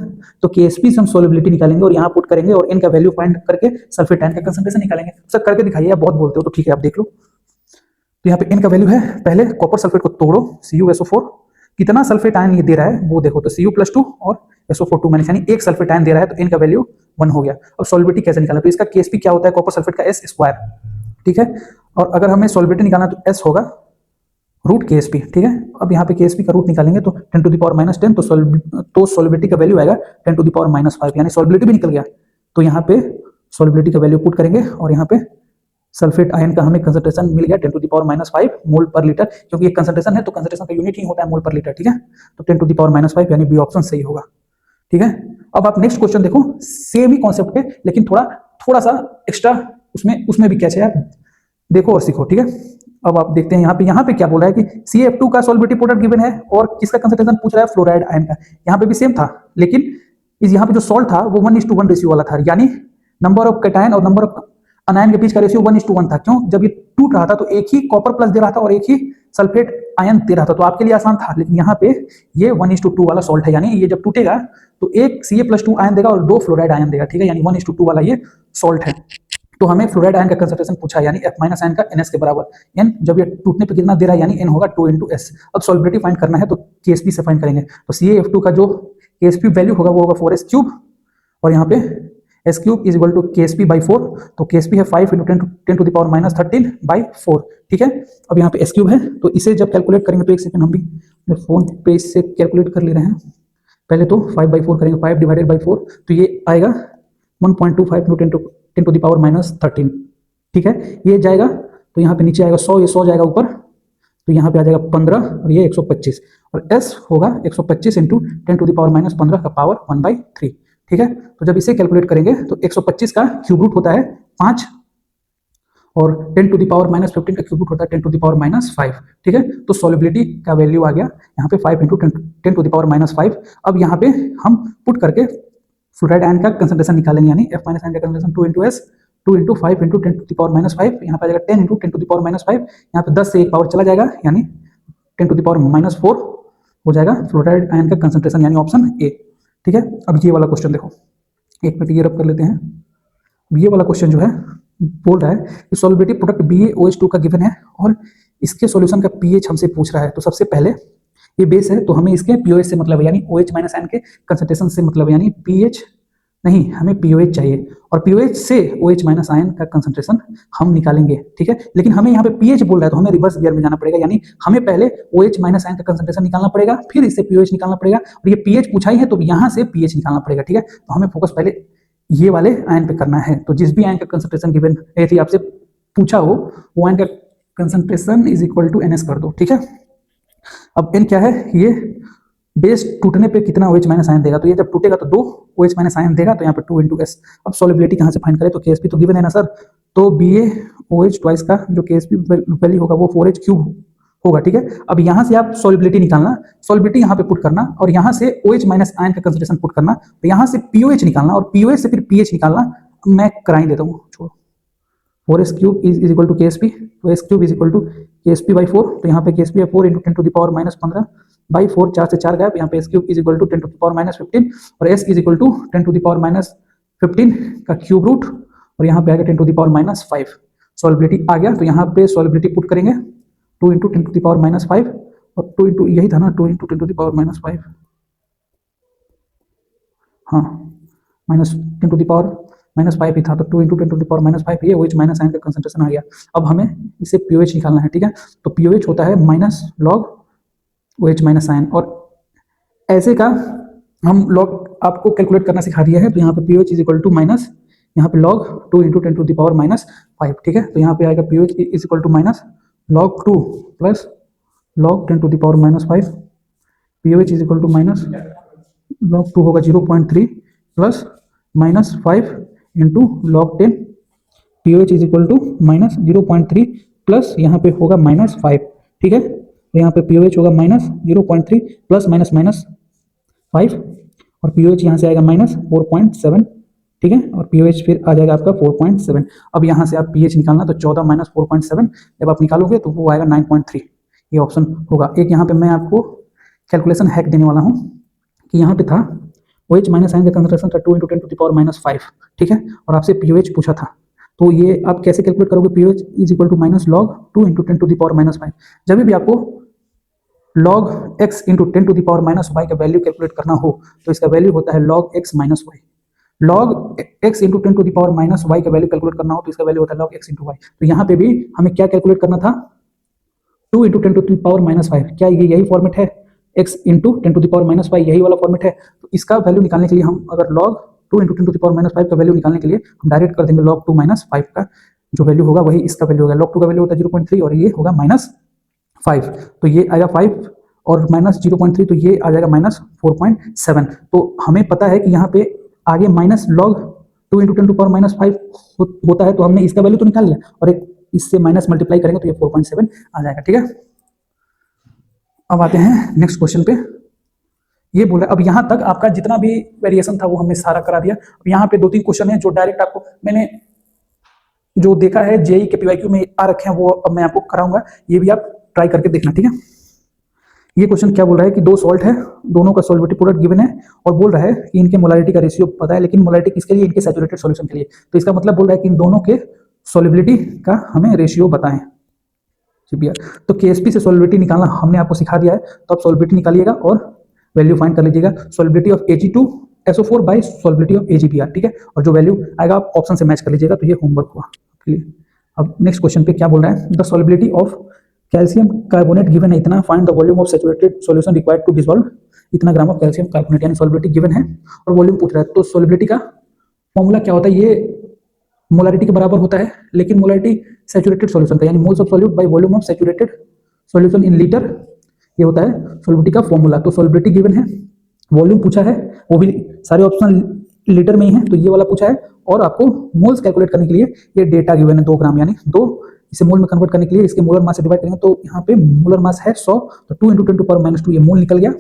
तो केएसपी से हम सॉल्युबिलिटी निकालेंगे और यहाँ पुट करेंगे और n का वैल्यू फाइंड करके सल्फेट आयन का कंसंट्रेशन निकालेंगे। सर करके दिखाइए, आप बहुत बोलते हो तो ठीक है आप देख लो। तो यहाँ पे n का वैल्यू है, पहले कॉपर सल्फेट को तोड़ो, CuSO4 कितना सल्फेट आयन ये दे रहा है वो देखो, तो Cu+2 और SO4 2 यानी एक सल्फेट आयन दे रहा है, तो n का वैल्यू 1 हो गया। अब सॉल्युबिलिटी कैसे निकालना, तो इसका केएसपी क्या होता है, कॉपर सल्फेट का S², ठीक है, और अगर हमें सॉल्युबिलिटी निकालना तो S होगा रूट केएसपी, ठीक है। अब यहाँ पे केएसपी का रूट निकालेंगे तो 10⁻⁻10, तो सॉल्युबिलिटी का वैल्यू आएगा 10⁻⁻5, यानी सॉल्युबिलिटी भी निकल गया। तो यहाँ पे सॉल्युबिलिटी का वैल्यू पुट करेंगे और यहाँ पे सल्फेट आयन का हमें कंसंट्रेशन मिल गया 10⁻⁵ मोल पर लीटर, क्योंकि ये कंसंट्रेशन है तो कंसंट्रेशन का यूनिट ही होता है मोल पर लीटर, ठीक है। तो 10⁻⁵ यानी बी ऑप्शन सही होगा, ठीक है। अब आप नेक्स्ट क्वेश्चन देखो, सेम ही कॉन्सेप्ट है लेकिन थोड़ा सा एक्स्ट्रा उसमें भी कैच है यार, देखो और सीखो, ठीक है। अब आप देखते हैं यहाँ पे क्या बोल रहा है कि CF2 का सॉल्युबिलिटी प्रोडक्ट गिवन है और किसका कंसंट्रेशन पूछ रहा है, फ्लोराइड आयन का। यहाँ पे भी सेम था, लेकिन यहाँ पे जो सॉल्ट था वो 1:1 रेशियो वाला था, यानी नंबर ऑफ कैटायन और नंबर ऑफ अनायन के बीच का रेशियो 1:1 था। क्यों, जब ये टूट रहा था तो एक ही कॉपर प्लस दे रहा था और एक ही सल्फेट आयन दे रहा था, तो आपके लिए आसान था। लेकिन यहाँ पे ये 1:2 वाला सॉल्ट है, यानी ये जब टूटेगा तो एक Ca+2 आयन देगा और 2 फ्लोराइड आयन देगा, ठीक है, यानी 1:2 वाला ये सॉल्ट है। तो हमें फ्लोराइड आयन का कंसंट्रेशन पूछा, यानी F- आयन का NS के बराबर, n जब ये टूटने पे कितना दे रहा है, यानी n होगा 2 × S। अब सॉल्युबिलिटी फाइंड करना है तो KSP से फाइंड करेंगे, तो CaF2 का जो KSP वैल्यू होगा वो होगा 4s³ और यहाँ पे S³ = KSP/4, तो KSP है 5 × 10⁻⁻13/4, ठीक है। अब यहाँ पे S³ है, तो इसे जब कैलकुलेट करेंगे तो एक सेकंड हम भी फोन पे इससे कैलकुलेट कर ले रहे हैं। पहले तो 5/4 करेंगे, 5/4 तो ये आएगा 1.25 × 10⁻⁻13, ठीक है। ये जाएगा तो यहाँ पे नीचे आएगा 100, ये 100 जाएगा ऊपर, तो यहाँ पे आ जाएगा 15 और ये 125 और S होगा 125 × 10⁻⁻15 का पावर 1/3, ठीक है। तो जब इसे कैलकुलेट करेंगे तो 125 का क्यूब रूट होता है 5 और 10⁻⁻15 का क्यूब रूट होता है 10⁻⁻5, ठीक है। तो सॉल्युबिलिटी का वैल्यू आ गया यहाँ पे 5 × 10⁻�5। अब यहाँ पे हम पुट करके फ्लोराइड आयन का कंसंट्रेशन निकालेंगे, यानी F- आयन का कंसंट्रेशन 2 × S 2 × 5 × 10⁻⁵, यहाँ पे आ जाएगा 10 × 10⁻⁵, यहाँ पे 10 से एक पावर चला जाएगा, यानी 10⁻⁻4 हो जाएगा फ्लोराइड आयन का कंसंट्रेशन, यानी ऑप्शन ए, ठीक है। अब ये वाला क्वेश्चन देखो, एक मिनट ये रब कर लेते हैं। ये वाला क्वेश्चन जो है बोल रहा है कि सॉल्युबिलिटी प्रोडक्ट BaOH2 का गिवन है और इसके सॉल्यूशन का pH हमसे पूछ रहा है। तो सबसे पहले ये बेस है तो हमें इसके pOH से मतलब है, यानी OH- आयन के कंसंट्रेशन से मतलब है, यानी pH नहीं, हमें pOH चाहिए और pOH से OH- आयन का कंसंट्रेशन हम निकालेंगे, ठीक है। लेकिन हमें यहाँ पे pH बोल रहा है तो हमें रिवर्स गियर में जाना पड़ेगा, यानी हमें पहले OH- आयन का कंसंट्रेशन निकालना पड़ेगा, फिर इससे pOH निकालना पड़ेगा और ये pH पूछा ही है तो यहाँ से pH निकालना पड़ेगा, ठीक है। तो हमें फोकस पहले ये वाले आयन पे करना है। तो जिस भी आयन का कंसंट्रेशन गिवन यदि आपसे पूछा हो वो आयन का कंसंट्रेशन = NS कर दो, ठीक है। अब n क्या है, ये बेस टूटने पे कितना OH- आयन देगा, तो ये जब टूटेगा तो 2 OH- आयन देगा, तो यहाँ पे 2 × S। अब सॉल्युबिलिटी कहाँ से फाइंड करें, तो KSP तो गिवन है ना सर, तो BaOH ट्वाइस का जो KSP वैल्यू होगा वो 4H³ होगा, ठीक है। अब यहाँ से आप सॉल्युबिलिटी निकालना, सॉल्युबिलिटी यहाँ पे पुट करना और यहाँ से OH- आयन का कंसंट्रेशन पुट करना, तो यहाँ से pOH निकालना और pOH से फिर pH निकालना। मैं करा ही देता हूँ, छोड़ो। 4s³ = KSP, तो S³ = KSP/4, तो यहाँ पे KSP है 4 × 10⁻⁻15/4, 4 से 4 गया, यहाँ पे S³ = 10⁻⁻15 और S = 10⁻⁻15 का क्यूब रूट और यहाँ पे आएगा 10⁻⁻5। सॉल्युबिलिटी आ गया, तो यहाँ पे सॉल्युबिलिटी पुट करेंगे 2 × 10⁻⁻5 और 2 × यही था ना, 2 × 10⁻⁻5, हाँ -10⁻⁻5 ही था, तो 2 × 10⁻⁻5 ये OH- आयन का कंसंट्रेशन आ गया। अब हमें इसे pOH निकालना है, ठीक है। तो pOH होता है -log OH- आयन और ऐसे का हम log आपको कैलकुलेट करना सिखा दिया है। तो यहाँ पे pOH = माइनस, यहाँ पे log 2 × 10⁻⁻5, ठीक है। तो यहाँ पे आएगा pOH = -log 2 plus log 10⁻⁻5, pOH = minus log 2 होगा 0.3 plus -5 into log 10, pOH = -0.3 plus यहाँ पे होगा -5, ठीक है। तो यहाँ पे pOH होगा -0.3 प्लस -5 और pOH यहाँ से आएगा -4.7, ठीक है, और pOH फिर आ जाएगा आपका 4.7। अब यहाँ से आप pH निकालना, तो 14 - 4.7 जब आप निकालोगे तो वो आएगा 9.3, ये ऑप्शन होगा। एक यहाँ पे मैं आपको कैलकुलेशन हैक देने वाला हूँ कि यहाँ पे था OH माइनस आयन का कंसंट्रेशन था 2 × 10⁻⁵, ठीक है, और आपसे pOH पूछा था। तो ये आप कैसे कैलकुलेट करोगे? pOH is equal to -log 2 × 10⁻⁵। जब भी आपको log x × 10⁻⁻y का वैल्यू कैलकुलेट करना हो तो इसका वैल्यू होता है log x minus y. log x × 10⁻⁻y का वैल्यू कैलकुलेट करना हो तो इसका वैल्यू होता है log x × y। तो यहाँ पे भी हमें क्या कैलकुलेट करना था? 2 × 10⁻⁵। क्या ये यही फॉर्मेट है? x × 10⁻⁻y यही वाला फॉर्मेट है। तो इसका वैल्यू निकालने के लिए हम अगर log 2 × 10⁻⁵ का वैल्यू निकालने के लिए हम डायरेक्ट कर देंगे log 2 - 5 का जो वैल्यू होगा वही इसका वैल्यू होगा। log 2 का वैल्यू होता है 0.3 और ये होगा -5। तो ये आएगा 5 और -0.3 तो ये आ जाएगा -4.7। तो हमें पता है कि यहाँ पे आगे -log 2 × 10⁻⁵ होता है, तो हमने इसका वैल्यू तो निकाल लिया और एक इससे माइनस मल्टीप्लाई करेंगे तो ये 4.7 आ जाएगा, ठीक है। अब आते हैं नेक्स्ट क्वेश्चन पे। ये बोल रहा है अब यहाँ तक आपका जितना भी वेरिएशन था वो हमने सारा करा दिया। अब यहाँ पे 2-3 क्वेश्चन है जो डायरेक्ट आपको मैंने जो देखा है जेई के पीवाईक्यू में आ रखे हैं वो अब मैं आपको कराऊंगा, ये भी आप ट्राई करके देखना, ठीक है। ये क्वेश्चन क्या बोल रहा है कि दो सॉल्ट है, दोनों का सॉल्वेटिव प्रोडक्ट गिवन है और बोल रहा है कि इनके मोलारिटी का रेशियो पता है, लेकिन मोलारिटी किसके लिए? इनके सैचुरेटेड सॉल्यूशन के लिए। तो इसका मतलब बोल रहा है कि इन दोनों के सॉल्युबिलिटी का हमें रेशियो बताएं। तो केएसपी से सॉल्युबिलिटी निकालना हमने आपको सिखा दिया है, तो आप सॉल्युबिलिटी निकालिएगा और वैल्यू फाइंड कर लीजिएगा। Solubility of Ag2SO4 by solubility of AgBr, ठीक है, और जो वैल्यू आएगा आप ऑप्शन से मैच कर लीजिएगा। तो ये होमवर्क हुआ आपके लिए। अब नेक्स्ट क्वेश्चन पे क्या बोल रहा है? The solubility of calcium carbonate given है इतना, find the volume of saturated solution required to dissolve इतना ग्राम ऑफ कैल्शियम कार्बोनेट, यानी सॉल्युबिलिटी गिवन है और वॉल्यूम पूछ रहा है। तो सॉल्युबिलिटी का फॉर्मूला क्या होता है? ये मोलारिटी के बराबर होता है, लेकिन मोलारिटी सैचुरेटेड सॉल्यूशन का यानी moles of solute by volume of saturated solution in litre, ये होता है सॉल्युबिलिटी का फॉर्मूला। तो सॉल्युबिलिटी गिवन है, वॉल्यूम पूछा है, वो भी सारे ऑप्शन लीटर में ही है, तो ये वाला पूछा है। और आपको मोल्स कैलकुलेट करने के लिए ये डेटा गिवन है 2 ग्राम, यानी 2 इसे मोल में कन्वर्ट करने के लिए इसके मोलर मास से डिवाइड करेंगे तो यहाँ पे मोलर मास है 100, तो 2 × 10⁻⁻2 ये मोल निकल गया।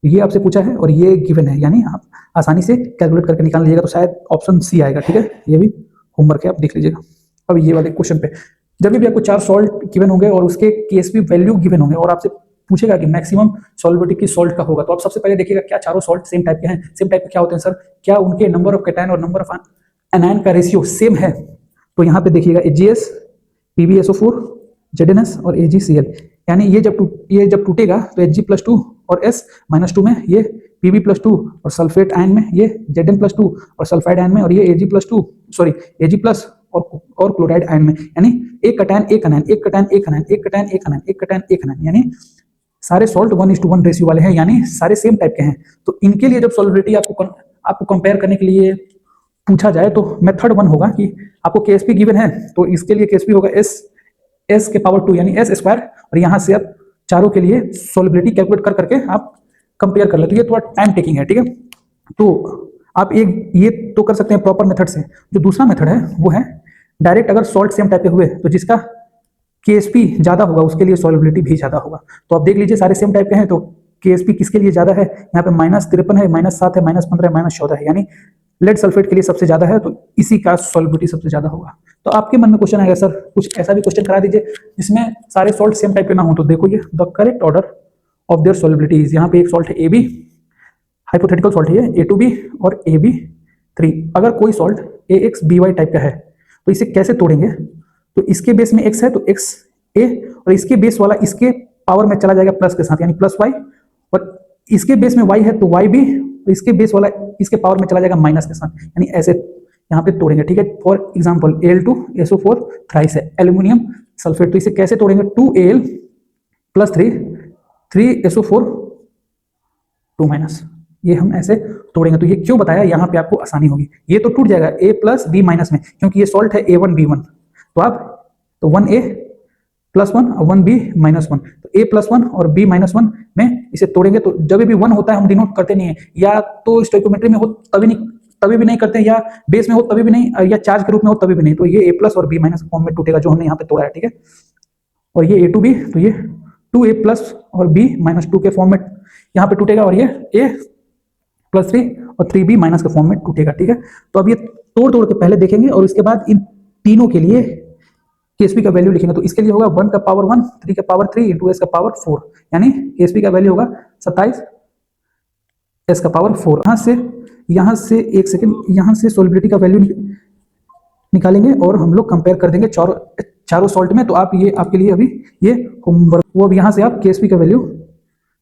ये आपसे पूछा है और ये गिवन है, यानी आप आसानी से कैलकुलेट करके निकाल लीजिएगा। तो शायद ऑप्शन सी आएगा, ठीक है, ये भी होमवर्क है, आप देख लीजिएगा। अब ये वाले क्वेश्चन पे जब भी आपको 4 सॉल्ट गिवन होंगे और उसके केएसपी वैल्यू गिवन होंगे और आपसे पूछेगा कि मैक्सिमम सॉल्युबिलिटी किस सॉल्ट का होगा, तो आप सबसे पहले देखिएगा क्या चारों सॉल्ट सेम टाइप के हैं। सेम टाइप के क्या होते हैं सर? क्या उनके नंबर ऑफ कैटायन और नंबर ऑफ एनायन का रेशियो सेम है? तो यहाँ पे देखिएगा AgS, PbSO4, ZnS और AgCl, यानी ये जब टूटेगा तो Hg+2 और S-2 में ये Pb+2 और सल्फेट आयन में ये Zn+2 और सल्फाइड आयन में और ये Ag+ और क्लोराइड आयन में, यानी एक कटायन एक अनायन, एक कटायन एक अनायन, एक कटायन एक अनायन, एक कटायन एक अनायन, यानी सारे सॉल्ट 1:1 रेशियो वाले हैं, यानी सारे सेम टाइप के हैं। तो इनके लिए जब सॉल्युबिलिटी आपको कंपेयर करने के लिए पूछा जाए तो मेथड 1 होगा कि आपको केएसपी गिवन है तो इसके लिए केएसपी होगा S के पावर 2 यानी S², और यहाँ से आप चारों के लिए सॉल्युबिलिटी कैलकुलेट कर करके आप कंपेयर कर ले, तो ये थोड़ा टाइम टेकिंग है, ठीक है। तो आप ये तो कर सकते हैं प्रॉपर मेथड से। जो दूसरा मेथड है वो है डायरेक्ट, अगर सॉल्ट सेम टाइप के हुए तो जिसका केएसपी ज्यादा होगा उसके लिए सॉल्युबिलिटी भी ज्यादा होगा। तो आप देख लीजिए सारे सेम टाइप के हैं तो केएसपी किसके लिए ज्यादा है? यहाँ पे -53 है, -7 है, -15 है, -14 है, यानी लेड सल्फेट के लिए सबसे ज्यादा है, तो इसी का सॉल्युबिलिटी सबसे ज्यादा होगा। तो आपके मन में क्वेश्चन आएगा सर कुछ ऐसा भी क्वेश्चन करा दीजिए जिसमें सारे सॉल्ट सेम टाइप के ना हो। तो देखो ये the correct order of their solubilities, यहाँ पे एक सॉल्ट है AB, हाइपोथेटिकल सॉल्ट है ये A2B और AB3। अगर कोई सॉल्ट AXBY टाइप का है तो इसे कैसे तोड़ेंगे? तो इसके बेस में x है तो x A, और इसके बेस वाला इसके पावर में चला जाएगा प्लस के साथ यानी +y, और इसके बेस में y है तो y भी, तो इसके बेस वाला इसके पावर में चला जाएगा माइनस के साथ, यानी ऐसे यहाँ पे तोड़ेंगे, ठीक है। फॉर एग्जांपल Al2SO4 थ्राइस है एल्यूमिनियम सल्फेट, तो इसे कैसे तोड़ेंगे? 2Al + 3SO4 2-, ये हम ऐसे तोड़ेंगे। तो ये क्यों बताया? यहाँ पे आपको आसानी होगी, ये तो टूट जाएगा A + B- में, क्योंकि ये सॉल्ट है A1B1, तो आप तो 1A + 1 और 1B - 1, तो A + 1 और B - 1 में इसे तोड़ेंगे। तो जब भी 1 होता है हम डिनोट करते नहीं है, या तो स्टोइकोमेट्री में हो तभी भी नहीं करते हैं, या बेस में हो तभी भी नहीं, या चार्ज के रूप में हो तभी भी नहीं। तो ये A+ और B- फॉर्म में टूटेगा जो हमने यहाँ पे तोड़ा है, ठीक है। और ये A2B, तो ये 2A+ और B - 2 के फॉर्म में यहाँ पे टूटेगा, और ये A + 3 और 3B - के फॉर्म में टूटेगा, ठीक है। तो अब ये तोड़ के पहले देखेंगे और उसके बाद इन तीनों के लिए Ksp का वैल्यू लिखेंगे तो इसके लिए होगा 1 का पावर 1, 3 का पावर 3 इंटू एस का पावर 4, यानी Ksp का वैल्यू होगा 27 एस का पावर 4। यहाँ से एक सेकेंड, यहाँ से सोलिबिलिटी का वैल्यू निकालेंगे और हम लोग कंपेयर कर देंगे चारों सॉल्ट में। तो आप ये आपके लिए अभी ये होमवर्क, वो अब यहाँ से आप Ksp का वैल्यू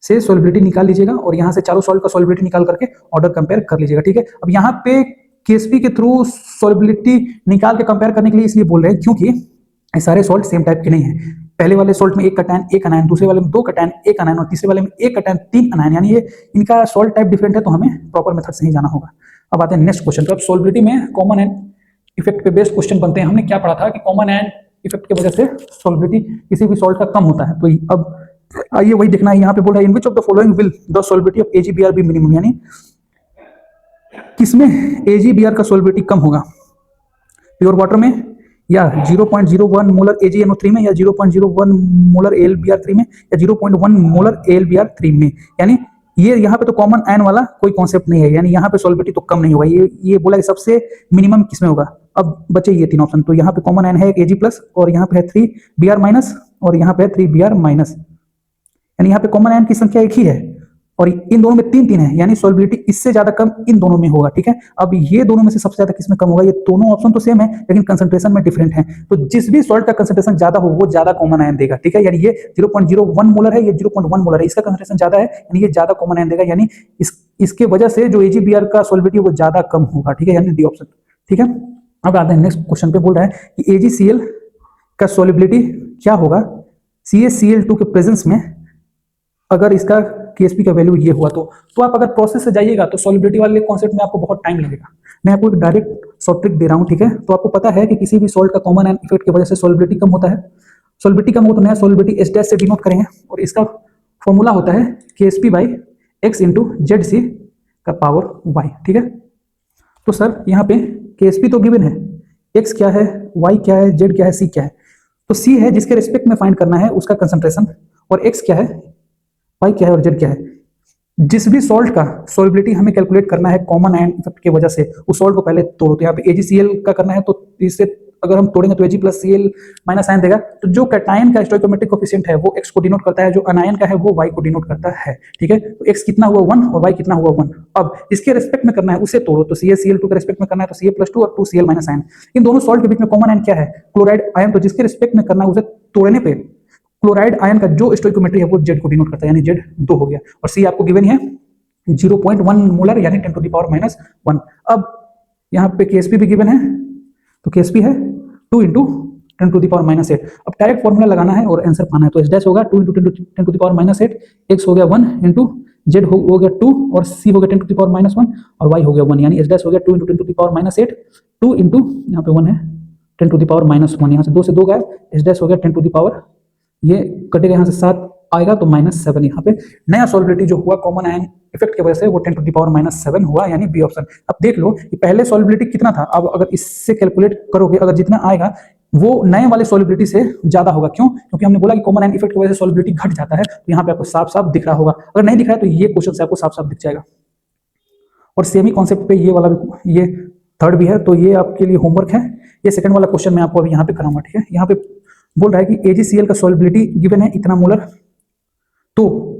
से सोलिबिलिटी निकाल लीजिएगा और यहाँ से चारों सॉल्ट का सोलिबिलिटी निकाल करके ऑर्डर कंपेयर कर लीजिएगा, ठीक है। अब यहाँ पे Ksp के थ्रू सोलिबिलिटी निकाल के कंपेयर करने के लिए इसलिए बोल रहे हैं क्योंकि ये सारे सॉल्ट सेम टाइप के नहीं है। पहले वाले सॉल्ट में एक कटायन एक अनायन, दूसरे वाले में दो कटायन एक अनायन और तीसरे वाले में एक कटायन तीन अनायन, यानी ये इनका सॉल्ट टाइप डिफरेंट है, तो हमें प्रॉपर मेथड से ही जाना होगा। अब आते हैं नेक्स्ट क्वेश्चन। तो अब सोलिबिलिटी में कॉमन एंड इफेक्ट पे बेस्ड क्वेश्चन बनते हैं। हमने क्या पढ़ा था कि कॉमन एंड इफेक्ट की वजह से सोलिबिलिटी किसी भी सॉल्ट का कम होता है। तो अब आइए वही देखना है। यहाँ पे बोल रहा है in which of the following will the solubility of AgBr be minimum, यानी किसमें AgBr का सोलिबिलिटी कम होगा, प्योर वाटर में या 0.01 मोलर AgNO3 में या 0.01 मोलर AlBr3 में या 0.1 मोलर AlBr3 में। यानी ये यहाँ पे तो कॉमन आयन वाला कोई कॉन्सेप्ट नहीं है, यानी यहाँ पे सोलिबिलिटी तो कम नहीं होगा। ये बोला कि सबसे मिनिमम किसमें होगा। अब बचे ये तीन ऑप्शन, तो यहाँ पे कॉमन आयन है एक Ag प्लस और यहाँ पे है 3Br माइनस और यहाँ पे है 3Br माइनस, यानी यहाँ पे कॉमन आयन की संख्या एक ही है और इन दोनों में तीन तीन है, यानी सोलिबिलिटी इससे ज्यादा कम इन दोनों में होगा, ठीक है। अब ये दोनों में से सबसे ज्यादा किसमें कम होगा, ये दोनों ऑप्शन तो सेम है लेकिन कंसंट्रेशन में डिफरेंट है। तो जिस भी सॉल्ट का कंसंट्रेशन ज्यादा हो वो ज्यादा कॉमन आयन देगा, ठीक है। यानी ये 0.01 मोलर है, ये 0.1 मोलर है, इसका कंसंट्रेशन ज्यादा है यानी ये ज्यादा कॉमन आयन देगा, यानी इसके वजह से जो AgBr का सोलिबिलिटी वो ज्यादा कम होगा, ठीक है, यानी डी ऑप्शन, ठीक है। अब आते हैं नेक्स्ट क्वेश्चन पे। बोल रहा है कि AgCl का सोलिबिलिटी क्या होगा CaCl2 के प्रेजेंस में अगर इसका Ksp का वैल्यू ये हुआ तो आप अगर प्रोसेस से जाइएगा तो सोलिबिलिटी वाले कॉन्सेप्ट में आपको बहुत टाइम लगेगा। मैं आपको एक डायरेक्ट शॉर्ट ट्रिक दे रहा हूँ, ठीक है। तो आपको पता है कि किसी भी सॉल्ट का कॉमन एंड इफेक्ट की वजह से सोलिबिलिटी कम होता है। सोलिबिलिटी कम हो तो नया सोलिबिलिटी S डैश से डिनोट करेंगे और इसका फॉर्मूला होता है Ksp by x into ZC का पावर y, ठीक है। तो सर यहाँ पे Ksp तो गिवन है, x क्या है, y क्या है, z क्या है, c क्या है। तो c है जिसके रिस्पेक्ट में फाइंड करना है उसका कंसंट्रेशन, और x क्या है, y क्या है और z क्या है। जिस भी सॉल्ट का सोलिबिलिटी हमें कैलकुलेट करना है कॉमन आयन इफेक्ट की वजह से उस सॉल्ट को पहले तोड़ो। तो यहाँ पे AgCl का करना है तो इससे अगर हम तोड़ेंगे तो Ag plus Cl minus ion देगा। तो जो कैटायन का स्टोइकोमेट्रिक कोफिशिएंट है वो x को डिनोट करता है, जो अनायन का है वो y को डिनोट करता है, ठीक है। तो x कितना हुआ 1 और y कितना हुआ 1। अब इसके रिस्पेक्ट में करना है उसे तोड़ो, तो CaCl2 के रिस्पेक्ट में करना है तो Ca+2 और 2Cl माइनस आयन। इन दोनों सॉल्ट के बीच में कॉमन आयन क्या है, क्लोराइड आयन। तो जिसके रिस्पेक्ट में करना है उसे तोड़ने पे क्लोराइड आयन का जो स्टोइकोमेट्री है वो Z को डिनोट करता है, यानी Z2 हो गया। और C आपको गिवन है 0.1 मोलर यानी 10 टू द पावर माइनस 1। अब यहाँ पे Ksp भी गिवन है, तो Ksp है 2 into 10 to the power minus 8। अब डायरेक्ट फॉर्मूला लगाना है और आंसर पाना है। तो S डैश होगा 2 into 10 to the power minus 8, x हो गया 1 इंटू Z हो गया 2 और C हो गया 10 टू द पावर माइनस 1 और y हो गया 1, यानी S डैश हो गया 2 into 10 to the power minus 8, 2 into यहाँ पे 1 है 10 टू द पावर माइनस 1, यहाँ से 2 से 2 गया, S डैश हो गया 10 टू द पावर, ये कटेगा यहाँ से 7 आएगा तो -7। यहाँ पे नया सोलिबिलिटी जो हुआ कॉमन आयन इफेक्ट की वजह से वो 10 टू द पावर -7 हुआ, यानी बी ऑप्शन। अब देख लो कि पहले सोलिबिलिटी कितना था, अब अगर इससे कैलकुलेट करोगे अगर जितना आएगा वो नए वाले सोलिबिलिटी से ज्यादा होगा। क्यों? क्योंकि हमने बोला कि कॉमन आयन इफेक्ट की वजह से सोलिबिलिटी घट जाता है। तो यहाँ पे आपको साफ साफ दिख रहा होगा, अगर नहीं दिख रहा है तो ये क्वेश्चन से आपको साफ साफ दिख जाएगा। और सेम ही कॉन्सेप्ट पे ये वाला भी, ये थर्ड भी है, तो ये आपके लिए होमवर्क है। ये सेकंड वाला क्वेश्चन मैं आपको अभी यहाँ पे कराऊंगा, ठीक है। यहाँ पे बोल रहा है कि AgCl का सोलिबिलिटी गिवन है इतना मोलर, तो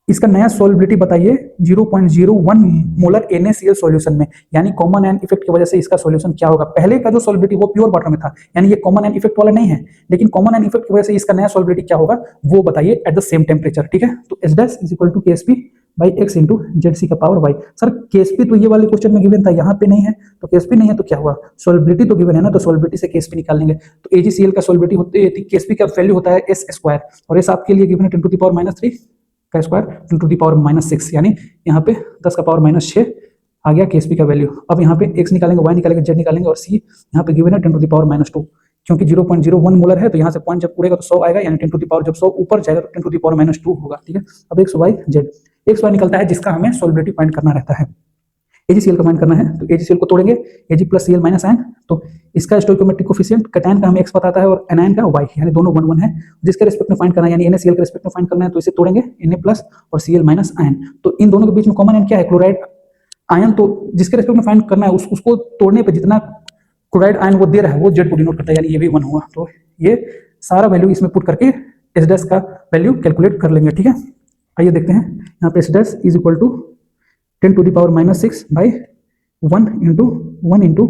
इसका नया सोलिबिलिटी बताइए 0.01 मोलर NaCl सॉल्यूशन में, यानी कॉमन आयन इफेक्ट की वजह से इसका सॉल्यूशन क्या होगा। पहले का जो सोलिबिलिटी वो प्योर वाटर में था, यानी ये कॉमन आयन इफेक्ट वाला नहीं है, लेकिन कॉमन आयन इफेक्ट की वजह से इसका नया सोलिबिलिटी क्या होगा वो बताइए एट द सेम टेम्परेचर, ठीक है। तो S dash is equal to Ksp by x into ZC का पावर y। सर Ksp तो ये वाले क्वेश्चन में गिवन था, यहाँ पे नहीं है, तो Ksp नहीं है तो क्या हुआ, सोलिबिलिटी तो गिवन है ना, तो सोलिबिलिटी से Ksp निकाल लेंगे। तो AgCl का सोलिबिलिटी होती है, Ksp का वैल्यू होता है s स्क्वायर, और s आपके लिए गिवन है 10 टू द पावर माइनस 3 का square 10 to the power minus 6, यानी यहाँ पे 10 का पावर माइनस 6 आ गया Ksp का वैल्यू। अब यहाँ पे x निकालेंगे, y निकालेंगे, z निकालेंगे और c यहाँ पे गिवन है 10 टू द पावर माइनस 2, क्योंकि 0.01 मोलर है तो यहाँ से पॉइंट जब उड़ेगा तो 100 आएगा, यानी 10 टू द पावर जब 100 ऊपर जाएगा तो 10 टू द पावर माइनस 2 होगा, ठीक है। अब x y z, x y निकलता है जिसका हमें सोलिबिलिटी फाइंड करना रहता है। AgCl का फाइंड करना है तो AgCl को तोड़ेंगे, Ag plus Cl minus ion, तो इसका स्टोइकोमेट्रिक कोफिशिएंट कैटायन का हमें x बताता है और एनायन का y, यानी दोनों 1 1 है। जिसके रिस्पेक्ट में फाइंड करना है, यानी NaCl के रिस्पेक्ट में फाइंड करना है, तो इसे तोड़ेंगे Na प्लस और Cl माइनस आयन। तो इन दोनों के बीच में कॉमन आयन क्या है, क्लोराइड आयन। तो जिसके रिस्पेक्ट में फाइंड करना है उसको तोड़ने पर जितना क्लोराइड आयन वो दे रहा है वो Z को डिनोट करता है, यानी ये भी 1 हुआ। तो ये सारा वैल्यू इसमें पुट करके एच डैश का वैल्यू कैलकुलेट कर लेंगे, ठीक है। आइए देखते हैं, यहाँ पे H dash is equal to 10⁻⁻6 by 1 into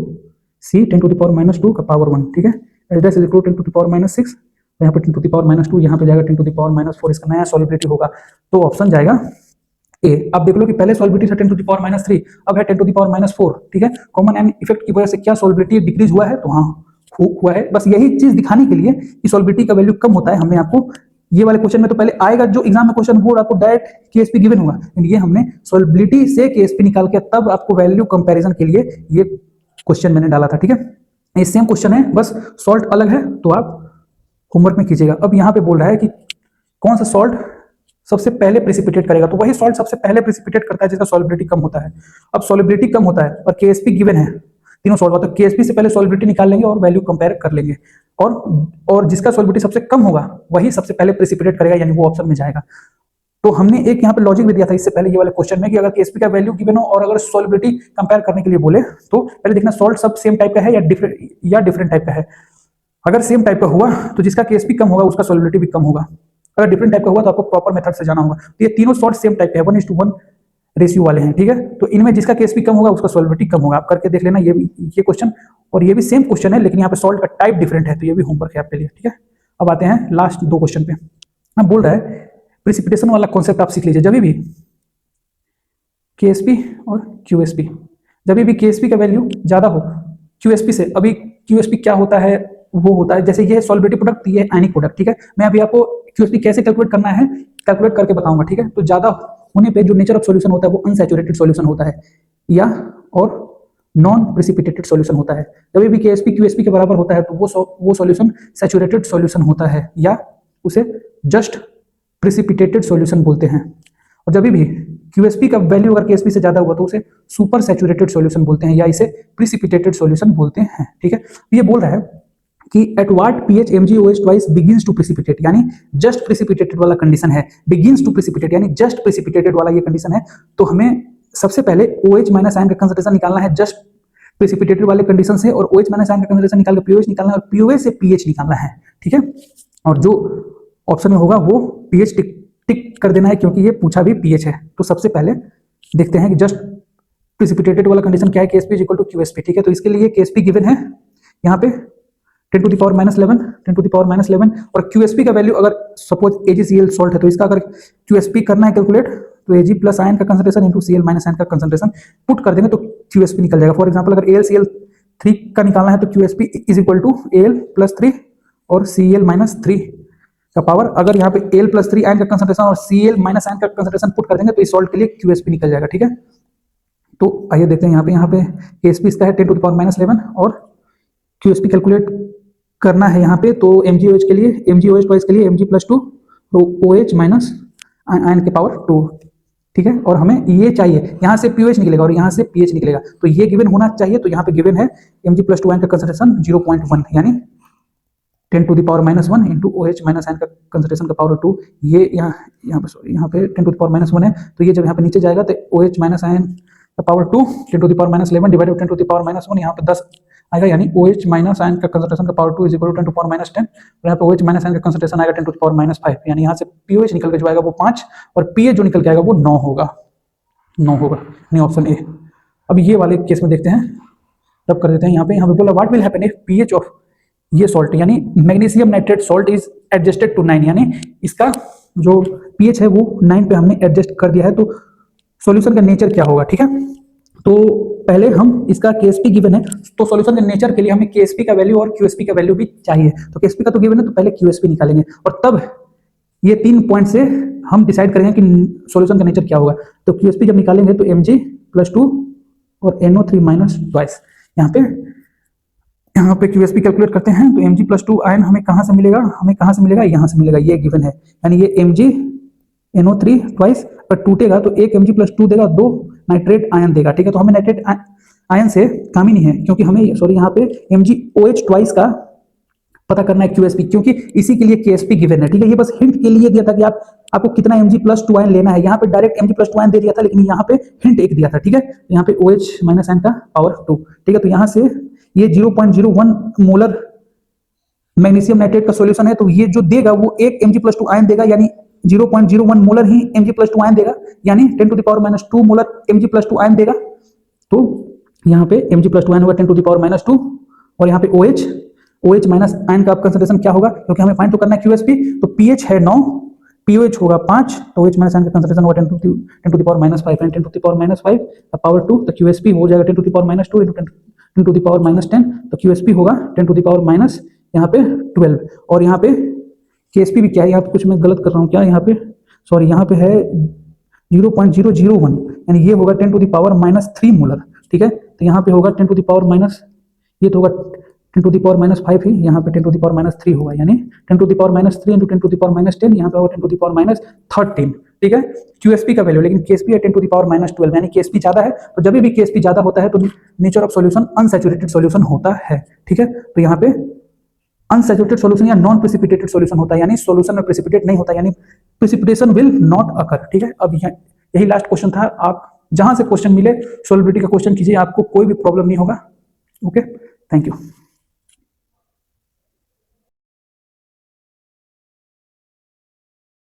C 10⁻⁻2 का पावर 1, ठीक है। H dash is equal to 10⁻6, यहाँ पे 10⁻2, यहाँ पे जाएगा 10⁻4, इसका नया सॉलिबिलिटी होगा तो ऑप्शन जाएगा ए। अब देख लो कि पहले सॉलिबिलिटी था 10⁻3, अब है 10⁻4, ठीक है। कॉमन एन इफेक्ट की वजह से क्या सॉलिबिलिटी डिक्रीज हुआ है, तो हाँ हुआ है। बस यही चीज दिखाने के लिए कि सॉलिबिलिटी का वैल्यू कम होता है, हमने आपको ये वाले क्वेश्चन में तो पहले आएगा जो एग्जाम में क्वेश्चन वो आपको डायरेक्ट केएसपी गिवन होगा, लेकिन ये हमने सॉलिबिलिटी से केएसपी निकाल के तब आपको वैल्यू कंपैरिजन के लिए ये क्वेश्चन मैंने डाला था, ठीक है। ये सेम क्वेश्चन है, बस सॉल्ट अलग है, तो आप होमवर्क में कीजिएगा। अब यहाँ पे बोल रहा है कि कौन सा सॉल्ट सबसे पहले प्रेसिपिटेट करेगा, तो वही सॉल्ट सबसे पहले प्रेसिपिटेट करता है जिसका सॉलिबिलिटी कम होता है। अब सॉलिबिलिटी कम होता है और केएसपी गिवन है, तीनों सॉल्ट, तो केएसपी से पहले सॉलिबिलिटी निकाल लेंगे और वैल्यू कंपेयर कर लेंगे, और जिसका सॉलिबिलिटी सबसे कम होगा वही सबसे पहले प्रेसिपिटेट करेगा, यानी वो ऑप्शन में जाएगा। तो हमने एक यहाँ पे लॉजिक भी दिया था इससे पहले ये वाले क्वेश्चन में कि अगर केएसपी का वैल्यू गिवन हो और अगर सॉलिबिलिटी कंपेयर करने के लिए बोले तो पहले देखना सॉल्ट सब सेम टाइप का है या डिफरेंट टाइप का है। अगर सेम टाइप का हुआ तो जिसका केएसपी कम होगा उसका सॉलिबिलिटी भी कम होगा, अगर डिफरेंट टाइप का हुआ तो आपको प्रॉपर मेथड से जाना होगा। तो ये तीनों सॉल्ट सेम टाइप के हैं, 1:1 रेशियो वाले हैं, ठीक है। तो इनमें जिसका केएसपी कम होगा उसका सॉलिबिलिटी कम होगा, आप करके देख लेना। ये क्वेश्चन और ये भी सेम क्वेश्चन है, लेकिन यहाँ पे सॉल्ट का टाइप डिफरेंट है, तो ये भी होमवर्क है आपके लिए, ठीक है। अब आते हैं लास्ट दो क्वेश्चन पे। अब बोल रहा है प्रेसिपिटेशन वाला कॉन्सेप्ट आप सीख लीजिए। जब भी केएसपी और क्यूएसपी, जब भी केएसपी का वैल्यू ज्यादा हो क्यूएसपी से, अभी क्यूएसपी क्या होता है, वो होता है जैसे ये सॉलिबिलिटी प्रोडक्ट, ये आयनिक प्रोडक्ट, ठीक है। मैं अभी आपको क्यूएसपी कैसे कैलकुलेट करना है कैलकुलेट करके बताऊंगा, ठीक है। तो ज्यादा होने पे जो नेचर ऑफ सॉल्यूशन होता है वो अनसैचुरेटेड सॉल्यूशन होता है या और नॉन प्रेसिपिटेटेड सॉल्यूशन होता है। जब भी केएसपी क्यूएसपी के बराबर होता है तो वो सॉल्यूशन सैचुरेटेड सॉल्यूशन होता है या उसे जस्ट प्रेसिपिटेटेड सॉल्यूशन बोलते हैं। और जब भी क्यूएसपी का वैल्यू अगर केएसपी से ज्यादा हुआ तो उसे सुपर सैचुरेटेड सॉल्यूशन बोलते हैं या इसे प्रेसिपिटेटेड सॉल्यूशन बोलते हैं, ठीक है। ये बोल रहा है कि at what pH MgOH twice begins to precipitate, यानी जस्ट प्रेसिपिटेटेड वाला कंडीशन है, बिगिंस टू प्रेसिपिटेट यानी जस्ट प्रेसिपिटेटेड वाला ये कंडीशन है। तो हमें सबसे पहले OH माइनस आयन का कंसंट्रेशन निकालना है जस्ट प्रेसिपिटेटेड वाले कंडीशन से, और OH माइनस आयन का कंसंट्रेशन निकाल के POH निकालना है और POH से pH निकालना है, ठीक है। और जो ऑप्शन में होगा वो pH टिक कर देना है क्योंकि ये पूछा भी pH है। तो सबसे पहले देखते हैं कि जस्ट प्रेसिपिटेटेड वाला कंडीशन क्या है, KSP इक्वल टू QSP, ठीक है। तो इसके लिए KSP गिवन है यहाँ पे 10⁻11 और QSP का वैल्यू अगर सपोज AgCl सॉल्ट है तो इसका अगर QSP करना है कैलकुलेट तो Ag प्लस आयन का concentration into Cl minus ion का कंसंट्रेशन पुट कर देंगे तो QSP निकल जाएगा। फॉर एग्जांपल अगर AlCl3 का निकालना है तो QSP is equal to Al plus 3 और Cl माइनस 3 का पावर, अगर यहाँ पे Al प्लस 3 आयन का कंसंट्रेशन और Cl माइनस आयन का कंसंट्रेशन पुट कर देंगे तो इस सॉल्ट के लिए QSP निकल जाएगा, ठीक है। तो आइए देखते हैं यहाँ पे KSP इसका है 10⁻11 और QSP कैलकुलेट करना है यहाँ पे। तो MgOH के लिए MgOH ट्वाइस के लिए Mg प्लस 2 तो OH माइनस आयन के पावर 2, ठीक है। और हमें ये चाहिए, यहाँ से POH निकलेगा और यहाँ से pH निकलेगा, तो ये गिवन होना चाहिए। तो यहाँ पे गिवन है Mg प्लस 2 आयन का कंसंट्रेशन 0.1 यानी 10⁻1 इंटू OH माइनस आयन का कंसंट्रेशन का पावर 2। ये यहाँ पे 10⁻1 है, तो ये जब यहाँ पे नीचे जाएगा तो OH माइनस आयन का पावर 2 10⁻11 डिवाइडेड 10⁻1 यहाँ पे 10 आएगा, यानी OH माइनस आयन का कंसंट्रेशन का पावर 2 इज इक्वल टू 10�10 और यहाँ पे OH माइनस आयन का कंसंट्रेशन आएगा 10⁻5, यानी यहाँ से POH निकल के जो आएगा वो 5 और pH जो निकल के आएगा वो 9 होगा, यानी ऑप्शन ए। अब ये वाले केस में देखते हैं, तब कर देते हैं। यहाँ पे बोला what will happen if pH of ये सॉल्ट यानी magnesium nitrate salt is adjusted to 9, यानी इसका जो pH है वो 9 पे हमने एडजस्ट कर दिया है, तो सॉल्यूशन का नेचर क्या होगा, ठीक है। तो पहले हम इसका KSP गिवन है, तो सॉल्यूशन के नेचर के लिए हमें KSP का वैल्यू और QSP का वैल्यू भी चाहिए। तो KSP का तो गिवन है, तो पहले QSP निकालेंगे और तब ये 3 पॉइंट से हम डिसाइड करेंगे कि सॉल्यूशन का नेचर क्या होगा। तो QSP जब निकालेंगे तो Mg प्लस 2 और NO3 माइनस ट्वाइस, यहाँ पे QSP कैलकुलेट करते हैं तो Mg प्लस 2 आयन हमें कहाँ से मिलेगा, यहाँ से मिलेगा, ये गिवन है। यानी ये Mg NO3 ट्वाइस पर टूटेगा तो एक Mg प्लस 2 देगा, 2 नाइट्रेट आयन देगा, ठीक है। तो हमें नाइट्रेट आयन से काम ही नहीं है क्योंकि हमें यहाँ पे MgOH ट्वाइस का पता करना है QSP, क्योंकि इसी के लिए KSP गिवन है, ठीक है। ये बस हिंट के लिए दिया था कि आपको कितना Mg प्लस 2 आयन लेना है। यहाँ पे डायरेक्ट Mg प्लस 2 आयन दे दिया था, लेकिन यहाँ पे हिंट एक दिया था, ठीक है। यहाँ पे OH माइनस आयन का पावर 2, ठीक है। तो यहाँ से ये 0.01 मोलर मैग्नीशियम नाइट्रेट का सॉल्यूशन है, तो ये जो देगा वो 1 Mg+2 आयन देगा, यानी 0.01 मोलर ही Mg+2 आयन देगा, यानी 10⁻² मोलर Mg+2 आयन देगा। तो यहाँ पे Mg+2 आयन होगा 10⁻², और यहाँ पे OH माइनस आयन का कंसंट्रेशन क्या होगा, क्योंकि हमें फाइंड तो करना है QSP, तो pH है 9, pOH होगा 5, तो OH माइनस आयन का कंसंट्रेशन होगा 10⁻5 एंड 10⁻5 पावर 2, तो QSP हो जाएगा 10⁻² इंटू 10⁻10, तो QSP होगा 10⁻, यहाँ पे 12, और यहाँ पे KSP भी क्या है, यहाँ पे कुछ मैं गलत कर रहा हूँ क्या, यहाँ पे सॉरी, यहाँ पे है 0.001, यानी ये होगा 10⁻³ मोलर, ठीक है। तो यहाँ पे होगा 10⁻, ये तो होगा 10⁻5 ही, यहाँ पे 10⁻³ होगा, यानी 10⁻³ इंटू 10⁻10, यहाँ पे होगा 10⁻13, ठीक है। QSP का वैल्यू, लेकिन KSP है 10⁻12, यानी KSP ज्यादा है, तो जब भी KSP ज्यादा होता है तो nature of solution unsaturated solution होता है, ठीक है। तो यहाँ पे अनसैचुरेटेड सॉल्यूशन या नॉन प्रेसिपिटेटेड सॉल्यूशन होता है, यानी सॉल्यूशन में प्रेसिपिटेट नहीं होता, यानी प्रेसिपिटेशन विल नॉट अकर, ठीक है। अब यही लास्ट क्वेश्चन था, आप जहां से क्वेश्चन मिले सॉल्युबिलिटी का क्वेश्चन कीजिए, आपको कोई भी प्रॉब्लम नहीं होगा। Okay, thank you.